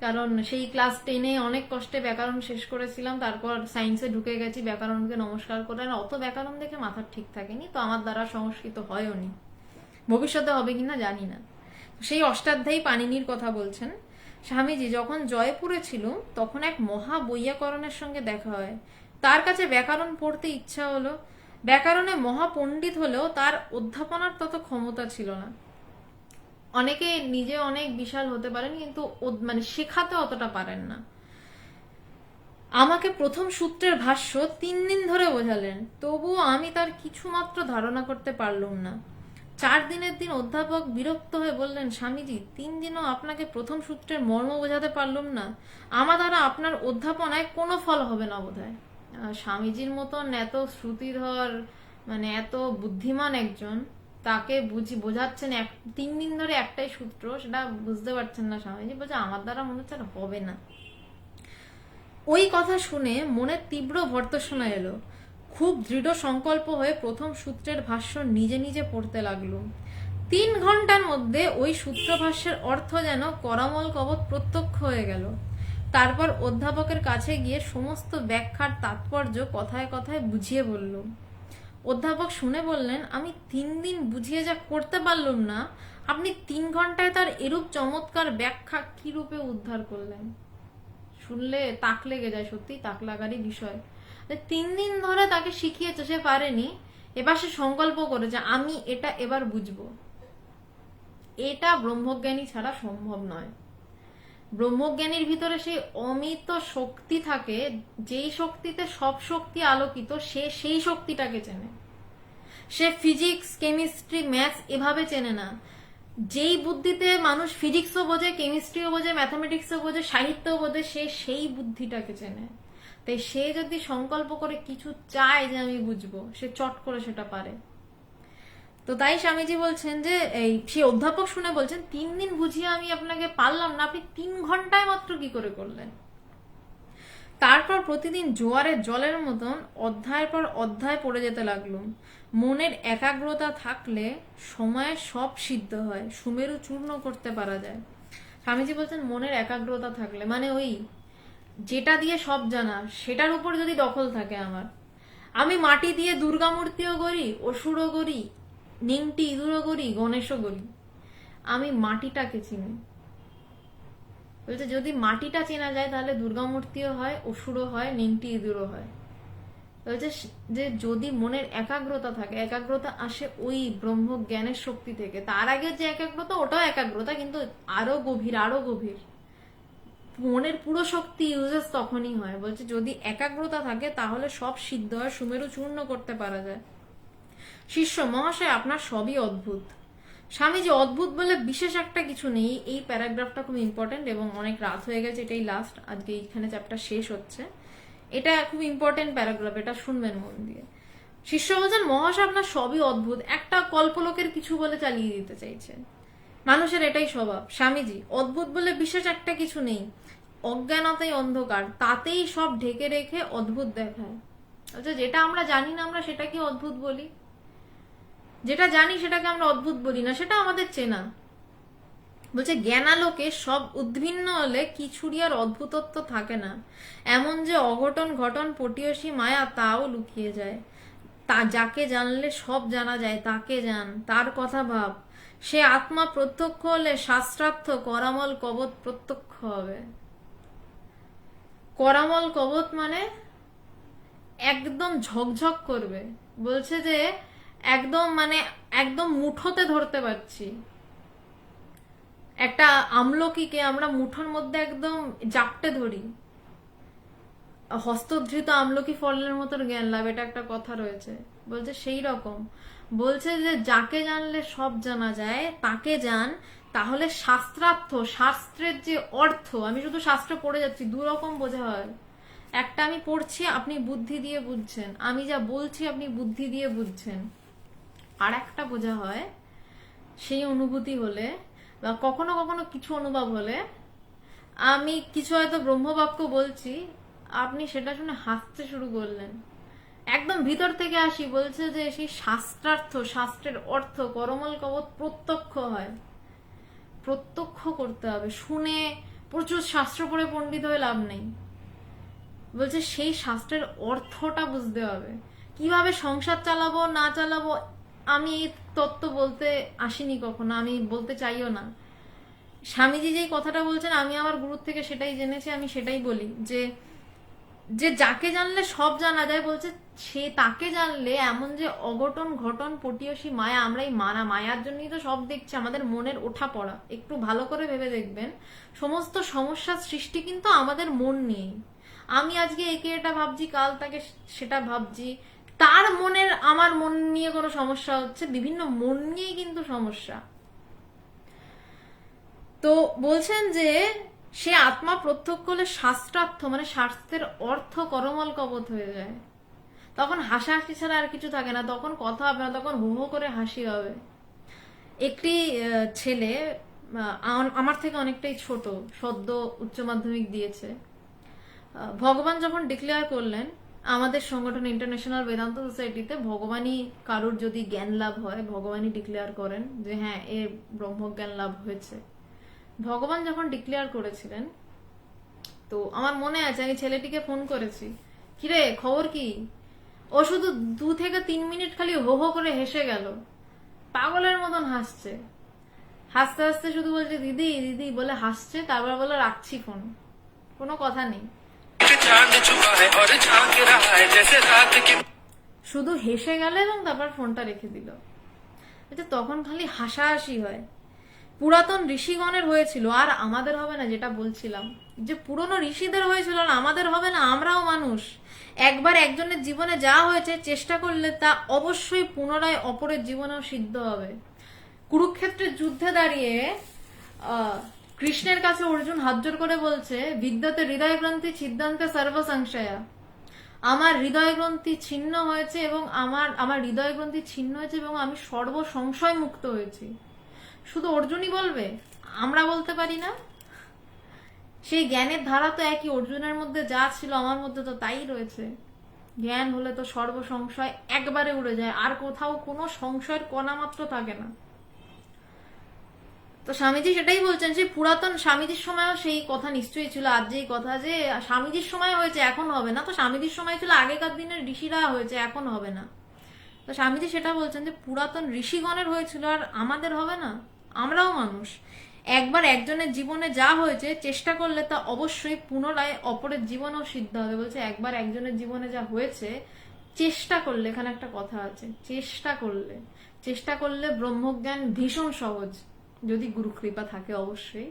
কারণ সেই ক্লাস 10-এ অনেক কষ্টে ব্যাকরণ শেষ করেছিলাম, তারপর সায়েন্সে ঢুকে গেছি, ব্যাকরণকে নমস্কার করে, অত ব্যাকরণ দেখে মাথা ঠিক থাকেনি, তো আমার দ্বারা সংস্কৃত হয়ও নি, ভবিষ্যতে হবে কিনা জানি না। সেই অষ্টাধ্যায়ী পাণিনির কথা বলছেন। স্বামীজি যখন জয়পুরে ছিল তখন এক মহা বৈয়াকরণের সঙ্গে দেখা হয়, তার কাছে ব্যাকরণ পড়তে ইচ্ছা হলো। ব্যাকরণে মহাপণ্ডিত হলেও তার অধ্যাপনার তত ক্ষমতা ছিল না। অনেকে নিজে অনেক বিশাল হতে পারেন কিন্তু মানে শেখাতে অতটা পারেন না। আমাকে প্রথম সূত্রের ভাষ্য 3 দিন ধরে বোঝালেন, তবুও আমি তার কিছু মাত্র ধারণা করতে পারলাম না। 4 দিনের দিন অধ্যাপক বিরক্ত হয়ে বললেন, স্বামীজি 3 দিনও আপনাকে প্রথম সূত্রের মর্ম বোঝাতে পারলাম না, আমার দ্বারা আপনার অধ্যাপনায় কোনো ফল হবে না বোধহয়। স্বামীজির মতন এত শ্রুতিধর মানে এত বুদ্ধিমান একজন, তাকে বোঝাচ্ছেন 3 দিন ধরে একটাই সূত্র, সেটা বুঝতে পারছেন না স্বামীজি। বলছে আমার দ্বারা মনে হচ্ছে হবে না। ওই কথা শুনে মনে তীব্র ভর্ৎসনা এলো। খুব দৃঢ় সংকল্প হয়ে প্রথম সূত্রের ভাষ্য নিজে নিজে পড়তে লাগলো। 3 ঘন্টার মধ্যে ওই সূত্রভাষ্যের অর্থ যেন করামল কবচ প্রত্যক্ষ হয়ে গেল। তারপর অধ্যাপকের কাছে গিয়ে সমস্ত ব্যাখ্যার তাৎপর্য কথায় কথায় বুঝিয়ে বলল। অধ্যাপক শুনে বললেন, আমি 3 দিন বুঝিয়ে যা করতে পারলাম না, আপনি 3 ঘন্টায় তার এরূপ চমৎকার ব্যাখ্যা কি রূপে উদ্ধার করলেন? শুনলে তাক লেগে যায়, সত্যি তাক লাগারই বিষয়। 3 দিন ধরে তাকে শিখিয়েছে, সে পারেনি, এবার সে সংকল্প করেছে আমি এটা এবার বুঝবো। এটা ব্রহ্মজ্ঞানী ছাড়া সম্ভব নয়। ব্রহ্মজ্ঞানীর ভিতরে সেই অমিত শক্তি থাকে, যেই শক্তিতে সব শক্তি আলোকিত, সে সেই শক্তিটাকে চেনে। সে ফিজিক্স, কেমিস্ট্রি, ম্যাথস এভাবে চেনে না। যেই বুদ্ধিতে মানুষ ফিজিক্সও বোঝে, কেমিস্ট্রিও বোঝে, ম্যাথামেটিক্সও বোঝে, সাহিত্যও বোঝে, সে সেই বুদ্ধিটাকে চেনে। তাই সে যদি সংকল্প করে কিছু চায় যে আমি বুঝবো, সে চট করে সেটা পারে। তো তাই স্বামীজি বলছেন যে এই সে অধ্যাপক শুনে বলছেন 3 দিন বুঝিয়ে আমি আপনাকে পারলাম না, আপনি 3 ঘন্টায় মাত্র কি করে করলেন। তারপর প্রতিদিন জোয়ারের জলের মতন অধ্যায়ের পর অধ্যায় পড়ে যেতে লাগলুম। মনের একাগ্রতা থাকলে সময়ে সব সিদ্ধ হয়, সুমেরু চূর্ণ করতে পারা যায়। স্বামীজি বলছেন মনের একাগ্রতা থাকলে মানে ওই যেটা দিয়ে সব জানা সেটার উপর যদি দখল থাকে আমার, আমি মাটি দিয়ে দুর্গা মূর্তিও করি, অসুরও করি, নিংটি ইঁদুরও করি, গণেশও করি, আমি মাটিটাকে চিনি। বলছে যদি মাটিটা চেনা যায় তাহলে দুর্গা মূর্তিও হয়, অসুরও হয়, নিংটি ইঁদুরও হয়। বলছে যে যদি মনের একাগ্রতা থাকে, একাগ্রতা আসে ওই ব্রহ্ম জ্ঞানের শক্তি থেকে। তার আগে যে একাগ্রতা ওটাও একাগ্রতা, কিন্তু আরো গভীর, আরো গভীর। মনের পুরো শক্তি ইউজেস তখনই হয়। বলছে যদি একাগ্রতা থাকে তাহলে সব সিদ্ধ হয়, সুমেরু চূর্ণ করতে পারা যায়। শিষ্য মহাশয় আপনার সবই অদ্ভুত। স্বামীজি অদ্ভুত বলে বিশেষ একটা কিছু নেই। এই প্যারাগ্রাফটা খুব ইম্পর্টেন্ট এবং অনেক রাত হয়ে গেছে, এটাই লাস্ট, আজকে এইখানে চ্যাপ্টার শেষ হচ্ছে। এটা খুব ইম্পর্টেন্ট প্যারাগ্রাফ, এটা শুনবেন মন দিয়ে। শিষ্য বলছেন মহাশয় আপনার সবই অদ্ভুত, একটা কল্পলোকের কিছু বলে চালিয়ে দিতে চাইছেন। মানুষের এটাই স্বভাব। স্বামীজি অদ্ভুত বলে বিশেষ একটা কিছু নেই, অজ্ঞানতাই অন্ধকার, তাতেই সব ঢেকে রেখে অদ্ভুত দেখায়। আচ্ছা যেটা আমরা জানি না আমরা সেটাকে অদ্ভুত বলি, যেটা জানি সেটাকে আমরা অদ্ভুত বলি না, সেটা আমাদের চেনা। বলছে জ্ঞানালোকে সব উদ্ভিন্ন হলে কিছুরই আর অদ্ভুতত্ব থাকে না, এমন যে অঘটন ঘটন পটীয়সী মায়া তাও লুকিয়ে যায়। তা যাকে জানলে সব জানা যায়, তাকে জান, তার কথা ভাব, সে আত্মা প্রত্যক্ষ হলে শাস্ত্রার্থ করামল কবচ প্রত্যক্ষ হবে। করামল কবচ মানে একদম ঝকঝক করবে। বলছে যে একদম মানে একদম মুঠোতে ধরতে পারছি। একটা আমলকিকে আমরা মুঠোর মধ্যে একদম জাপটে ধরি, হস্তধৃত আমলকি ফলের মতন জ্ঞান লাভ, এটা একটা কথা রয়েছে। বলছে সেই রকম। বলছে যে যাকে জানলে সব জানা যায় তাকে জান, তাহলে শাস্ত্রার্থ, শাস্ত্রের যে অর্থ, আমি শুধু শাস্ত্র পড়ে যাচ্ছি, 2 রকম বোঝা হয়। একটা আমি পড়ছি, আপনি বুদ্ধি দিয়ে বুঝছেন, আমি যা বলছি আপনি বুদ্ধি দিয়ে বুঝছেন। আর একটা বোঝা হয় সেই অনুভূতি হলে বা কখনো কখনো কিছু অনুভব হলে, আমি কিছু হয়তো ব্রহ্মবাক্য বলছি, আপনি সেটা শুনে হাসতে শুরু করলেন, একদম ভিতর থেকে আসি। বলছে যে সেই শাস্ত্রার্থ, শাস্ত্রের অর্থ করমল কবচ প্রত্যক্ষ হয়। প্রত্যক্ষ করতে হবে, শুনে প্রচুর শাস্ত্র পড়ে পণ্ডিত হয়ে লাভ নেই। বলছে সেই শাস্ত্রের অর্থটা বুঝতে হবে। কিভাবে সংসার চালাবো না চালাবো আমি এই তত্ত্ব বলতে আসিনি কখনো, আমি বলতে চাইও না। স্বামীজি যেই কথাটা বলছেন আমি আমার গুরুর থেকে সেটাই জেনেছি, আমি সেটাই বলি যে যে যাকে জানলে সব জানা যায়। বলছে সে তাকে জানলে এমন যে অঘটন ঘটন পটীয়সী মায়া, আমরা এই মায়ার জন্যই তো সব দেখছি, আমাদের মনের ওঠা পড়া। একটু ভালো করে ভেবে দেখবেন সমস্ত সমস্যার সৃষ্টি কিন্তু আমাদের মন নিয়েই। আমি আজকে একে এটা ভাবছি, কাল তাকে সেটা ভাবছি, তার মনের আমার মন নিয়ে কোনো সমস্যা হচ্ছে, বিভিন্ন মন নিয়েই কিন্তু সমস্যা। তো বলছেন যে সে আত্মা প্রত্যক্ষ হলে শাস্ত্রার্থ মানে শাস্ত্রের অর্থ করমল কবচ হয়ে যায়। তখন হাসাহাসি ছাড়া আর কিছু থাকে না, তখন কথা হবে না, তখন হো হো করে হাসি হবে। একটি ছেলে আমার থেকে অনেকটাই ছোট, সদ্য উচ্চ মাধ্যমিক দিয়েছে। ভগবান যখন ডিক্লেয়ার করলেন আমাদের সংগঠন ইন্টারন্যাশনাল বেদান্ত সোসাইটিতে, ভগবানই কারোর যদি জ্ঞান লাভ হয় ভগবানই ডিক্লেয়ার করেন যে হ্যাঁ এর ব্রহ্মজ্ঞান লাভ হয়েছে। ভগবান যখন ডিক্লেয়ার করেছিলেন, তো আমার মনে আছে আমি ছেলেটিকে ফোন করেছি, কিরে খবর কি? ও শুধু 2 থেকে 3 মিনিট খালি হো হো করে হেসে গেল, পাগলের মতন হাসছে। হাসতে হাসতে শুধু বলছে দিদি দিদি বলে হাসছে, তারপর বলে রাখছি ফোন। কোনো কথা নেই। चांद छुपा है और झांक रहा है जैसे रात की। শুধু হেসে গেল এবং তারপর ফোনটা রেখে দিল। এটা তখন খালি হাসাহাসি হয়। পুরাতন ঋষিগণের হয়েছিল, আর আমাদের হবে না? যেটা বলছিলাম যে পুরনো ঋষিদের হয়েছিল, আর আমাদের হবে না? আমরাও মানুষ। একবার একজনের জীবনে যা হয়েছে, চেষ্টা করলে তা অবশ্যই পুনরায় অপরের জীবনেও সিদ্ধ হবে। কুরুক্ষেত্রের যুদ্ধে দাঁড়িয়ে কৃষ্ণের কাছে অর্জুন হাত জোর করে বলছে, বিদ্যাতে হৃদয় গ্রন্থি ছিদ্দান্তে সর্বসংশয়া। আমার হৃদয় গ্রন্থি ছিন্ন হয়েছে এবং আমার হৃদয় গ্রন্থি ছিন্ন হয়েছে এবং আমি সর্বসংশয় মুক্ত হয়েছি। শুধু অর্জুনই বলবে? আমরা বলতে পারি না? সেই জ্ঞানের ধারা তো একই। অর্জুনের মধ্যে যা ছিল আমার মধ্যে তো তাই রয়েছে। জ্ঞান হলে তো সর্বসংশয় একবারে উড়ে যায়, আর কোথাও কোনো সংশয়ের কণা মাত্র থাকে না। তো স্বামীজি সেটাই বলছেন, যে পুরাতন স্বামীজির সময়ও সেই কথা নিশ্চয়ই ছিল। আর যেই কথা যে স্বামীজির সময় হয়েছে এখন হবে না, তো স্বামীজির সময় ছিল আগেকার দিনের ঋষিরা হয়েছে, এখন হবে না। তো স্বামীজি সেটা বলছেন যে পুরাতন ঋষিগণের হয়েছিল, আর আমাদের হবে না? আমরাও মানুষ। একবার একজনের জীবনে যা হয়েছে, চেষ্টা করলে তা অবশ্যই পুনরায় অপরের জীবনেও সিদ্ধ হবে। বলছে একবার একজনের জীবনে যা হয়েছে, চেষ্টা করলে, এখানে একটা কথা আছে, চেষ্টা করলে ব্রহ্মজ্ঞান ভীষণ সহজ, যদি গুরু কৃপা থাকে অবশ্যই।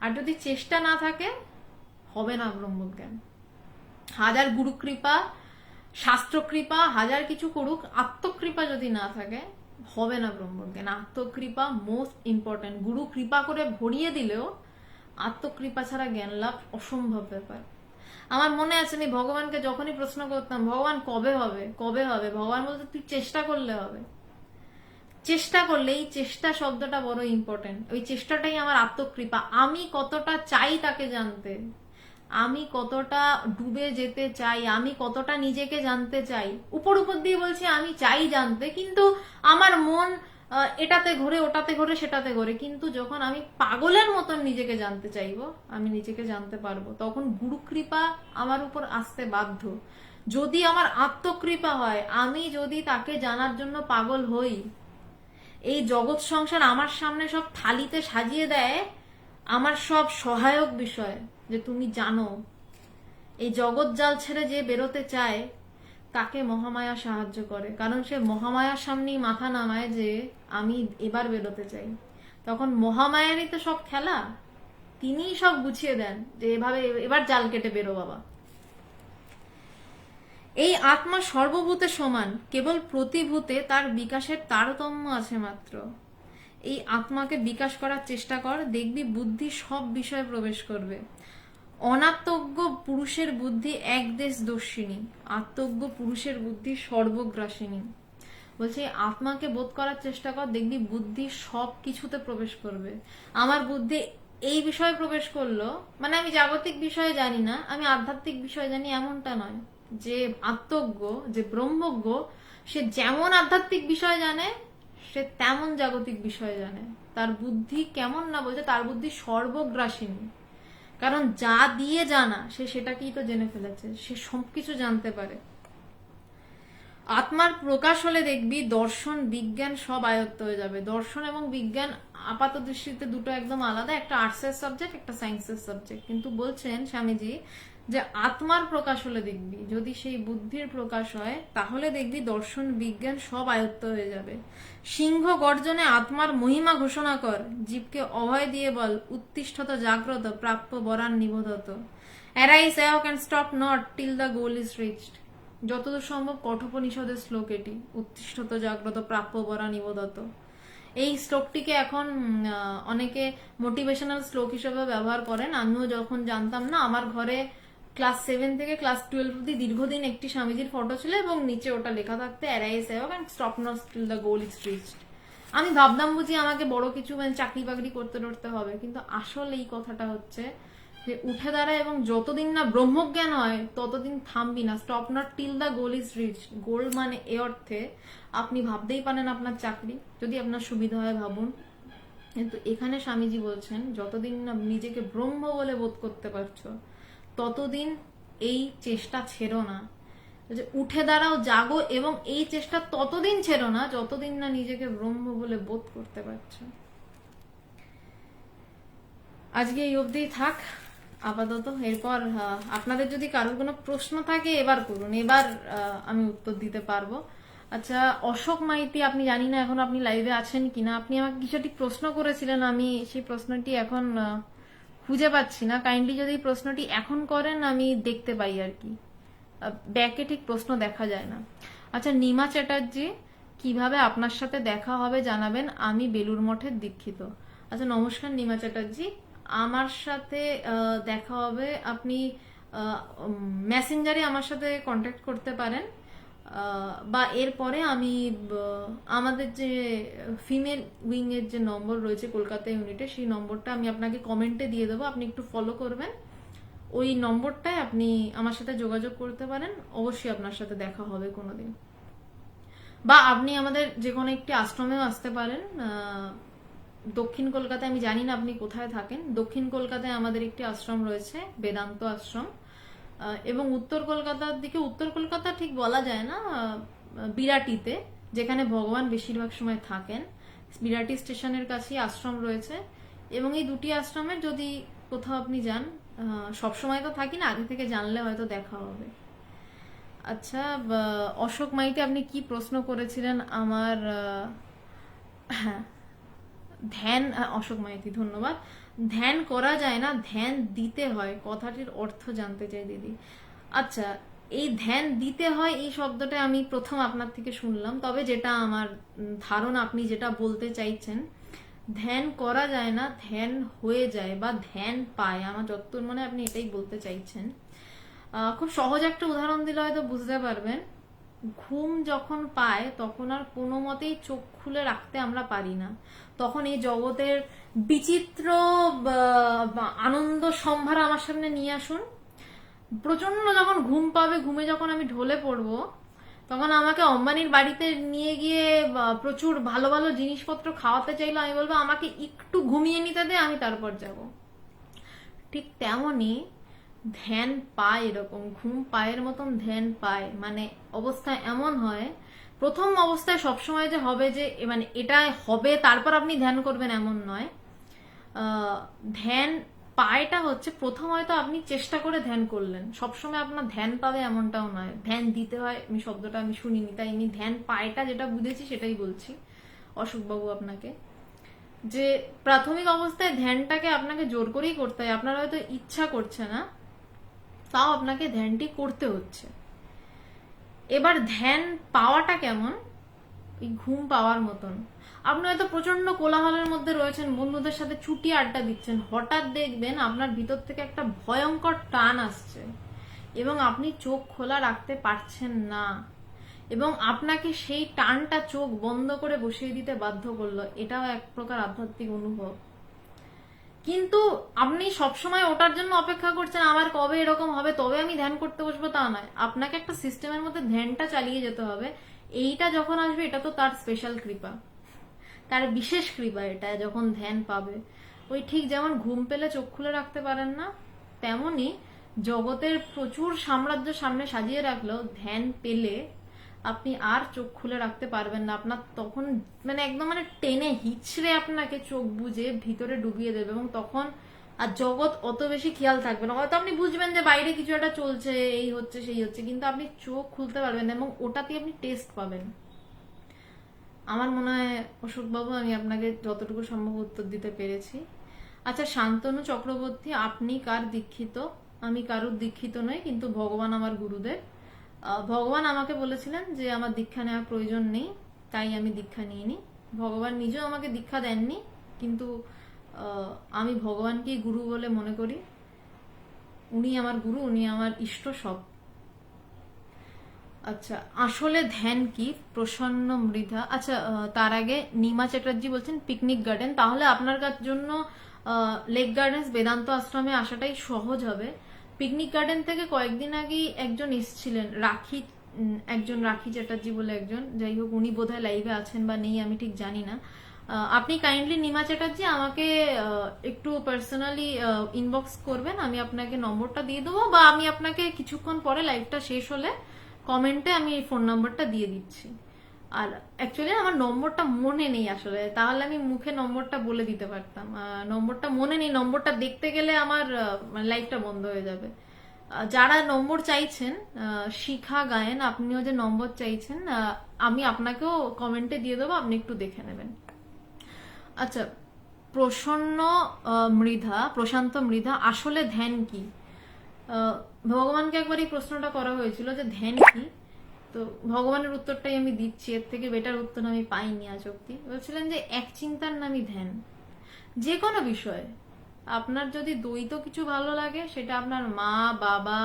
আর যদি চেষ্টা না থাকে, হবে না ব্রহ্মজ্ঞান। হাজার গুরু কৃপা, শাস্ত্র কৃপা, হাজার কিছু করুক, আত্মকৃপা যদি না থাকে, হবে না ব্রহ্মজ্ঞান। আত্মকৃপা মোস্ট ইম্পর্টেন্ট। গুরু কৃপা করে ভরিয়ে দিলেও আত্মকৃপা ছাড়া জ্ঞান লাভ অসম্ভব ব্যাপার। আমার মনে আছে, আমি ভগবানকে যখনই প্রশ্ন করতাম, ভগবান কবে হবে, কবে হবে, ভগবান বলতো তুই চেষ্টা করলে হবে। চেষ্টা করলে, এই চেষ্টা শব্দটা বড় ইম্পর্টেন্ট। ওই চেষ্টাটাই আমার আত্মকৃপা। আমি কতটা চাই তাকে জানতে, আমি কতটা ডুবে যেতে চাই, আমি কতটা নিজেকে জানতে চাই। উপর উপর দিয়ে বলছি আমি চাই জানতে, কিন্তু আমার মন এটাতে ঘোরে, ওটাতে ঘোরে, সেটাতে ঘোরে। কিন্তু যখন আমি পাগলের মতন নিজেকে জানতে চাইবো, আমি নিজেকে জানতে পারবো। তখন গুরু কৃপা আমার উপর আসতে বাধ্য। যদি আমার আত্মকৃপা হয়, আমি যদি তাকে জানার জন্য পাগল হই, এই জগৎ সংসার আমার সামনে সব থালিতে সাজিয়ে দেয়, আমার সব সহায়ক বিষয়, যে তুমি জানো। এই জগৎ জাল ছেড়ে যে বেরোতে চায়, তাকে মহামায়া সাহায্য করে। কারণ সে মহামায়ার সামনেই মাথা নামায় যে আমি এবার বেরোতে চাই। তখন মহামায়ারই তো সব খেলা, তিনিই সব গুছিয়ে দেন যে এভাবে এবার জাল কেটে বেরো বাবা। এই আত্মা সর্বভূতে সমান, কেবল প্রতিভূতে তার বিকাশের তারতম্য আছে মাত্র। এই আত্মাকে বিকাশ করার চেষ্টা কর, দেখবি বুদ্ধি সব বিষয়ে প্রবেশ করবে। অনাত্মজ্ঞ পুরুষের বুদ্ধি একদেশদর্শিনী, আত্মজ্ঞ পুরুষের বুদ্ধি সর্বগ্রাসিনী। বলছে আত্মাকে বোধ করার চেষ্টা কর, দেখবি বুদ্ধি সব কিছুতে প্রবেশ করবে। আমার বুদ্ধি এই বিষয়ে প্রবেশ করলো মানে আমি জাগতিক বিষয়ে জানি না, আমি আধ্যাত্মিক বিষয়ে জানি, এমনটা নয়। যে আত্মজ্ঞ, যে ব্রহ্মজ্ঞ, সে যেমন আধ্যাত্মিক বিষয় জানে, সে তেমন জাগতিক বিষয় জানে। তার বুদ্ধি কেমন না, বলছে তার বুদ্ধি সর্বগ্রাসিনী। কারণ যা দিয়ে জানা, সে সেটাকেই তো জেনে ফেলেছে, সে সবকিছু জানতে পারে। আত্মার প্রকাশ হলে দেখবি দর্শন বিজ্ঞান সব আয়ত্ত হয়ে যাবে। দর্শন এবং বিজ্ঞান আপাত দৃষ্টিতে দুটো একদম আলাদা, একটা আর্টসের সাবজেক্ট, একটা সায়েন্সের সাবজেক্ট। কিন্তু বলছেন স্বামীজি যে আত্মার প্রকাশ হলে দেখবি, যদি সেই বুদ্ধির প্রকাশ হয়, তাহলে দেখবি দর্শন বিজ্ঞান সব আয়ত্ত হয়ে যাবে। সিংহ গর্জনে আত্মার মহিমা ঘোষণা কর, জীবকে অভয় দিয়ে বল উত্তিষ্ঠত জাগ্রত প্রাপ্য বরান নিবোধত। Arise awake and stop not till the goal is reached. যতদূর সম্ভব কঠোপনিষদের শ্লোক এটি, উত্তিষ্ঠত জাগ্রত প্রাপ্য বরা নিবোধত। এই শ্লোকটিকে এখন অনেকে মোটিভেশনাল শ্লোক হিসেবে ব্যবহার করেন। আমিও যখন জানতাম না, আমার ঘরে ক্লাস 7 থেকে ক্লাস 12 অব্দি দীর্ঘদিন একটি স্বামীজির ফটো ছিল এবং নিচে ওটা লেখা থাকতে arise awake and stop not till the goal is reached. আমি ভাবতাম বুঝি আমাকে বড় কিছু চাকরি বাকরি করতে টরতে হবে, কিন্তু আসলে এই কথাটা হচ্ছে যে উঠে দাঁড়ায় এবং যতদিন না ব্রহ্মজ্ঞান হয় ততদিন থামবি না। Stop not till the goal is reach. Goal মানে এ অর্থে আপনি ভাবতেই পারেন আপনার চাকরি, যদি আপনার সুবিধা হয় ভাবুন। কিন্তু এখানে স্বামীজি বলছেন যতদিন না নিজেকে ব্রহ্ম বলে বোধ করতে পারছো, ততদিন এই চেষ্টা ছেড়ো না। যে উঠে দাঁড়াও, জাগো, এবং এই চেষ্টা ততদিন ছেড়ো না যতদিন না নিজেকে ব্রহ্ম বলে বোধ করতে পারছো। আজকে এই অবধিই থাক। আপাতত। এরপর আপনাদের যদি কারোর কোনো প্রশ্ন থাকে এবার করুন, এবার আমি উত্তর দিতে পারবো। আচ্ছা, অশোক মাইতি, আপনি জানি না এখন আপনি লাইভে আছেন কিনা, আপনি আমাকে কিছু একটি প্রশ্ন করেছিলেন, আমি সেই প্রশ্নটি এখন খুঁজে পাচ্ছি না। কাইন্ডলি যদি এই প্রশ্নটি এখন করেন আমি দেখতে পাই আর কি, ব্যাকে ঠিক প্রশ্ন দেখা যায় না। আচ্ছা, নিমা চ্যাটার্জি, কিভাবে আপনার সাথে দেখা হবে জানাবেন, আমি বেলুর মঠের দীক্ষিত। আচ্ছা, নমস্কার নিমা চ্যাটার্জি, আমার সাথে দেখা হবে, আপনি মেসেঞ্জারে আমার সাথে কন্ট্যাক্ট করতে পারেন, বা এরপরে আমি আমাদের যে ফিমেল উইং এর যে নম্বর রয়েছে কলকাতা ইউনিটে, সেই নম্বরটা আমি আপনাকে কমেন্টে দিয়ে দেবো, আপনি একটু ফলো করবেন। ওই নম্বরটায় আপনি আমার সাথে যোগাযোগ করতে পারেন, অবশ্যই আপনার সাথে দেখা হবে কোনোদিন। বা আপনি আমাদের যে কোনো একটি আশ্রমেও আসতে পারেন। দক্ষিণ কলকাতায়, আমি জানি না আপনি কোথায় থাকেন, দক্ষিণ কলকাতায় আমাদের একটি আশ্রম রয়েছে, বেদান্ত আশ্রম। এবং উত্তর কলকাতার দিকে, উত্তর কলকাতা ঠিক বলা যায় না, বিরাটিতে, যেখানে ভগবান বেশিরভাগ সময় থাকেন, বিরাটি স্টেশনের কাছেই আশ্রম রয়েছে। এবং এই দুটি আশ্রমের যদি কোথাও আপনি যান, সবসময় তো থাকি না, আগে থেকে জানলে হয়তো দেখা হবে। আচ্ছা, অশোক মাইতি, আপনি কি প্রশ্ন করেছিলেন আমার? হ্যাঁ, ধ্যান, অশোক মাইতি ধন্যবাদ। ধ্যান করা যায় না, ধ্যান দিতে হয়, কথাটির অর্থ জানতে চাই দিদি। আচ্ছা, এই ধ্যান দিতে হয় এই শব্দটা আমি প্রথম আপনার থেকে শুনলাম, তবে যেটা আমার ধারণা আপনি যেটা বলতে চাইছেন, ধ্যান করা যায় না, ধ্যান হয়ে যায় বা ধ্যান পায়, আমার যতদূর মনে হয় আপনি এটাই বলতে চাইছেন। খুব সহজ একটা উদাহরণ দিলে হয়তো বুঝতে পারবেন। ঘুম যখন পায় তখন আর কোনো মতেই চোখ খুলে রাখতে আমরা পারি না, তখন এই জগতের বিচিত্র আনন্দ সম্ভার আমার সামনে নিয়ে আসুন। প্রচন্ড যখন ঘুম পাবে, ঘুমে যখন আমি ঢলে পড়বো, তখন আমাকে অম্বানির বাড়িতে নিয়ে গিয়ে প্রচুর ভালো ভালো জিনিসপত্র খাওয়াতে চাইলো, আমি বলবো আমাকে একটু ঘুমিয়ে নিতে দে, আমি তারপর যাব। ঠিক তেমনই ধ্যান পায়, এরকম ঘুম পায়ের মতন ধ্যান পায়, মানে অবস্থা এমন হয়, প্রথম অবস্থায় সবসময় যে হবে, যে মানে এটা হবে তারপর আপনি ধ্যান করবেন এমন নয়। ধ্যান পায়টা হচ্ছে প্রথম হয়তো আপনি চেষ্টা করে ধ্যান করলেন, সবসময় আপনার ধ্যান পাবে এমনটাও নয়। ধ্যান দিতে হয়, আমি শব্দটা আমি শুনিনি, তাই আমি ধ্যান পায়টা যেটা বুঝেছি সেটাই বলছি অশোকবাবু আপনাকে, যে প্রাথমিক অবস্থায় ধ্যানটাকে আপনাকে জোর করেই করতে হয়, আপনার হয়তো ইচ্ছা করছে না, তাও আপনাকে ধ্যানটি করতে হচ্ছে। এবার ধ্যান পাওয়াটা কেমন, এই ঘুম পাওয়ার মতন। আপনি হয়তো প্রচন্ড কোলাহলের মধ্যে রয়েছেন, বন্ধুদের সাথে ছুটি আড্ডা দিচ্ছেন, হঠাৎ দেখবেন আপনার ভিতর থেকে একটা ভয়ঙ্কর টান আসছে এবং আপনি চোখ খোলা রাখতে পারছেন না, এবং আপনাকে সেই টানটা চোখ বন্ধ করে বসিয়ে দিতে বাধ্য করলো। এটাও এক প্রকার আধ্যাত্মিক অনুভব। কিন্তু আপনি সবসময় ওটার জন্য অপেক্ষা করছেন, আমার কবে এরকম হবে তবে আমি ধ্যান করতে বসবো, তা নয়। আপনাকে একটা সিস্টেমের মধ্যে ধ্যানটা চালিয়ে যেতে হবে। এইটা যখন আসবে, এটা তো তার স্পেশাল কৃপা, তার বিশেষ কৃপা, এটা যখন ধ্যান পাবে। ওই ঠিক যেমন ঘুম পেলে চোখ খুলে রাখতে পারেন না, তেমনি জগতের প্রচুর সাম্রাজ্য সামনে সাজিয়ে রাখলেও ধ্যান পেলে আপনি আর চোখ খুলে রাখতে পারবেন না। আপনার তখন মানে একদম মানে টেনে হিচড়ে আপনাকে চোখ বুজে ভিতরে ডুবিয়ে দেবে, এবং তখন আর জগৎ অত বেশি খেয়াল থাকবে না। হয়তো আপনি বুঝবেন যে বাইরে কিছু একটা চলছে, এই হচ্ছে সেই হচ্ছে, কিন্তু আপনি চোখ খুলতে পারবেন না, এবং ওটাতে আপনি টেস্ট পাবেন। আমার মনে হয় অশোকবাবু, আমি আপনাকে যতটুকু সম্ভব উত্তর দিতে পেরেছি। আচ্ছা, শান্তনু চক্রবর্তী, আপনি কার দীক্ষিত? আমি কারুর দীক্ষিত নই, কিন্তু ভগবান আমার গুরুদেব। ভগবান আমাকে বলেছিলেন যে আমার দীক্ষা নেওয়ার প্রয়োজন নেই, তাই আমি দীক্ষা নিইনি। ভগবান নিজেও আমাকে দীক্ষা দেননি, কিন্তু আমি ভগবানকেই গুরু বলে মনে করি। উনি আমার গুরু, উনি আমার ইষ্ট সব। আচ্ছা, আসলে ধ্যান কি? প্রসন্ন মৃধা। আচ্ছা, তার আগে নিমা চ্যাটার্জি বলছেন পিকনিক গার্ডেন, তাহলে আপনার জন্য লেক গার্ডেন্স বেদান্ত আশ্রমে আসাটাই সহজ হবে। পিকনিক গার্ডেন থেকে কয়েকদিন আগেই একজন এসেছিলেন, একজন রাখি চ্যাটার্জি বলে একজন, যাই হোক, উনি বোধহয় লাইভে আছেন বা নেই, আমি ঠিক জানি না। আপনি কাইন্ডলি নিমা চ্যাটার্জি আমাকে একটু পার্সোনালি ইনবক্স করবেন, আমি আপনাকে নম্বরটা দিয়ে দেবো, বা আমি আপনাকে কিছুক্ষণ পরে লাইভটা শেষ হলে কমেন্টে আমি এই ফোন নাম্বারটা দিয়ে দিচ্ছি। আর অ্যাকচুয়ালি আমার নম্বরটা মনে নেই আসলে, তাহলে আমি মুখে নম্বরটা বলে দিতে পারতাম। নম্বরটা মনে নেই, নম্বরটা দেখতে গেলে আমার মানে লাইফটা বন্ধ হয়ে যাবে। যারা নম্বর চাইছেন, শিখা গায়েন, আপনিও যে নম্বর চাইছেন, আমি আপনাকেও কমেন্টে দিয়ে দেবো, আপনি একটু দেখে নেবেন। আচ্ছা, প্রশান্ত মৃধা, আসলে ধ্যান কি? ভগবানকে একবার এই প্রশ্নটা করা হয়েছিল যে ধ্যান কি, তো ভগবানের উত্তরটাই আমি দিচ্ছি, এর থেকে বেটার উত্তর আমি পাইনি আজ অব্দি। বলছিলেন যে এক চিন্তার নামই ধ্যান। যে কোনো বিষয়ে আপনার যদি দ্বৈত কিছু ভালো লাগে, সেটা আপনার মা বাবা,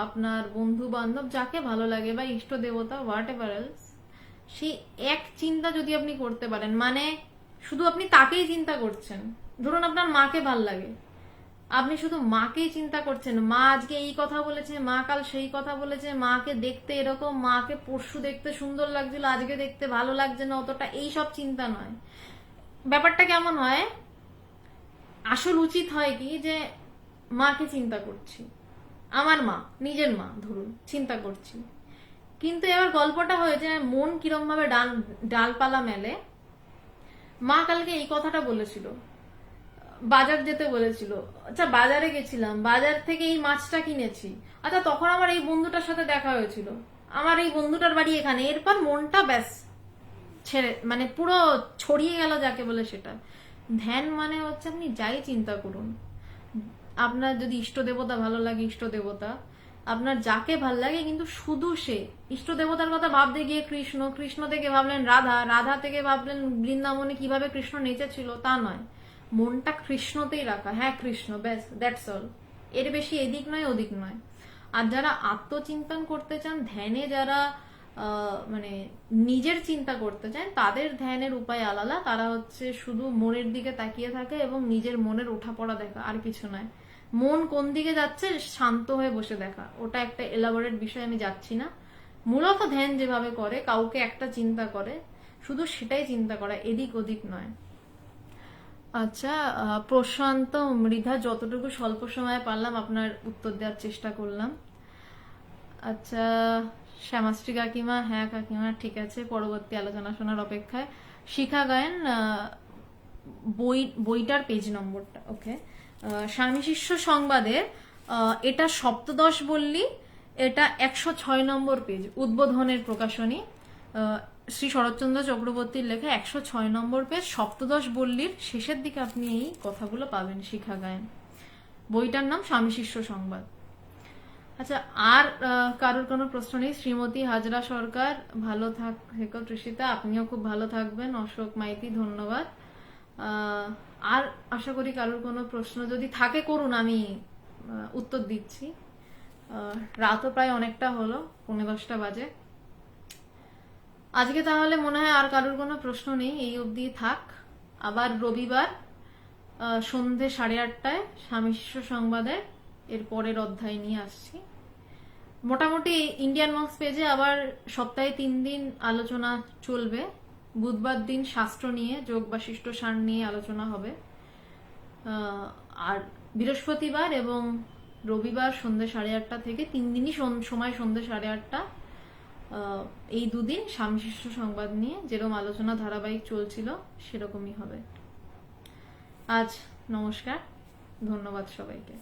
আপনার বন্ধু বান্ধব, যাকে ভালো লাগে, বা ইষ্ট দেবতা, হোয়াট এভার এলস, সেই এক চিন্তা যদি আপনি করতে পারেন, মানে শুধু আপনি তাকেই চিন্তা করছেন। ধরুন আপনার মাকে ভাল লাগে, আপনি শুধু মাকেই চিন্তা করছেন, মা আজকে এই কথা বলেছে, মা কাল সেই কথা বলেছে, মাকে দেখতে এরকম, মাকে পরশু দেখতে সুন্দর লাগছিল, আজকে দেখতে ভালো লাগছে না অতটা, এই সব চিন্তা নয়। ব্যাপারটা কেমন হয়, আসল উচিত হয় কি যে মাকে চিন্তা করছি, আমার মা, নিজের মা ধরুন, চিন্তা করছি, কিন্তু এবার গল্পটা হয়েছে মন কিরম ভাবে ডালপালা মেলে। মা কালকে এই কথাটা বলেছিল, বাজার যেতে বলেছিল, আচ্ছা বাজারে গেছিলাম, বাজার থেকে এই মাছটা কিনেছি, আচ্ছা তখন আমার এই বন্ধুটার সাথে দেখা হয়েছিল, আমার এই বন্ধুটার বাড়ি এখানে, এরপর মনটা ব্যাস ছেড়ে, মানে পুরো ছড়িয়ে গেল যাকে বলে সেটা। ধ্যান মানে হচ্ছে আপনি যাই চিন্তা করুন, আপনার যদি ইষ্ট দেবতা ভালো লাগে ইষ্ট দেবতা, আপনার যাকে ভাল লাগে, কিন্তু শুধু সে, ইষ্ট দেবতার কথা ভাবতে গিয়ে কৃষ্ণ, কৃষ্ণ থেকে ভাবলেন রাধা, রাধা থেকে ভাবলেন বৃন্দাবনে কিভাবে কৃষ্ণ নেচেছিল, তা নয়, মনটা কৃষ্ণতেই রাখা, হ্যাঁ কৃষ্ণ, ব্যাস, দ্যাটস অল, এর বেশি এদিক নয় ওদিক নয়। আর যারা আত্মচিন্তন করতে চান, ধ্যানে যারা মানে নিজের চিন্তা করতে চান, তাদের ধ্যানের উপায় আলাদা। তারা হচ্ছে শুধু মনের দিকে তাকিয়ে থাকে এবং নিজের মনের ওঠা পড়া দেখা, আর কিছু নয়। মন কোন দিকে যাচ্ছে শান্ত হয়ে বসে দেখা, ওটা একটা এলাবোরেট বিষয়, আমি যাচ্ছি না। মূলত ধ্যান যেভাবে করে, কাউকে একটা চিন্তা করে, শুধু সেটাই চিন্তা করা, এদিক ওদিক নয়। আচ্ছা, প্রশান্ত মৃধা, যতটুকু স্বল্প সময়ে পারলাম আপনার উত্তর দেওয়ার চেষ্টা করলাম। আচ্ছা, শ্যামাশ্রী কাকিমা, হ্যাঁ কাকিমা ঠিক আছে, পরবর্তী আলোচনা শোনার অপেক্ষায়। শিখা গায়েন, বইটার পেজ নম্বরটা ওকে। স্বামী শিষ্য সংবাদের এটা সপ্তদশ বললি, এটা 106 নম্বর পেজ, উদ্বোধনের প্রকাশনী, শ্রী শরৎচন্দ্র চক্রবর্তীর লেখা, 106 নম্বর পেজ, সপ্তদশ বল্লীর শেষের দিকে আপনি এই কথাগুলো পাবেন। শিখা গায়েন, বইটার নাম স্বামী শিষ্য সংবাদ। আচ্ছা, আর কারোর কোনো প্রশ্ন নেই? শ্রীমতী হাজরা সরকার, ভালো থেকো তৃষিতা, আপনিও খুব ভালো থাকবেন। অশোক মাইতি, ধন্যবাদ। আর আশা করি কারোর কোনো প্রশ্ন যদি থাকে করুন, আমি উত্তর দিচ্ছি। রাতও প্রায় অনেকটা হলো, 9:45 বাজে। আজকে তাহলে মনে হয় আর কারোর কোনো প্রশ্ন নেই, এই অবধি থাক। আবার রবিবার সন্ধে 8:30টায় স্বামী শিষ্য সংবাদের এর পরের অধ্যায় নিয়ে আসছি। মোটামুটি ইন্ডিয়ান মঙ্কস পেজে আবার সপ্তাহে 3 দিন আলোচনা চলবে। বুধবার দিন শাস্ত্র নিয়ে, যোগ বাশিষ্ঠ সার নিয়ে আলোচনা হবে, আর বৃহস্পতিবার এবং রবিবার সন্ধ্যে 8:30 থেকে 3 দিনই সময় সন্ধ্যে 8:30, এই 2 দিন স্বামী শিষ্য সংবাদ নিয়ে যেরকম আলোচনা ধারাবাহিক চলছিল সেরকমই হবে। আজ নমস্কার, ধন্যবাদ সবাইকে।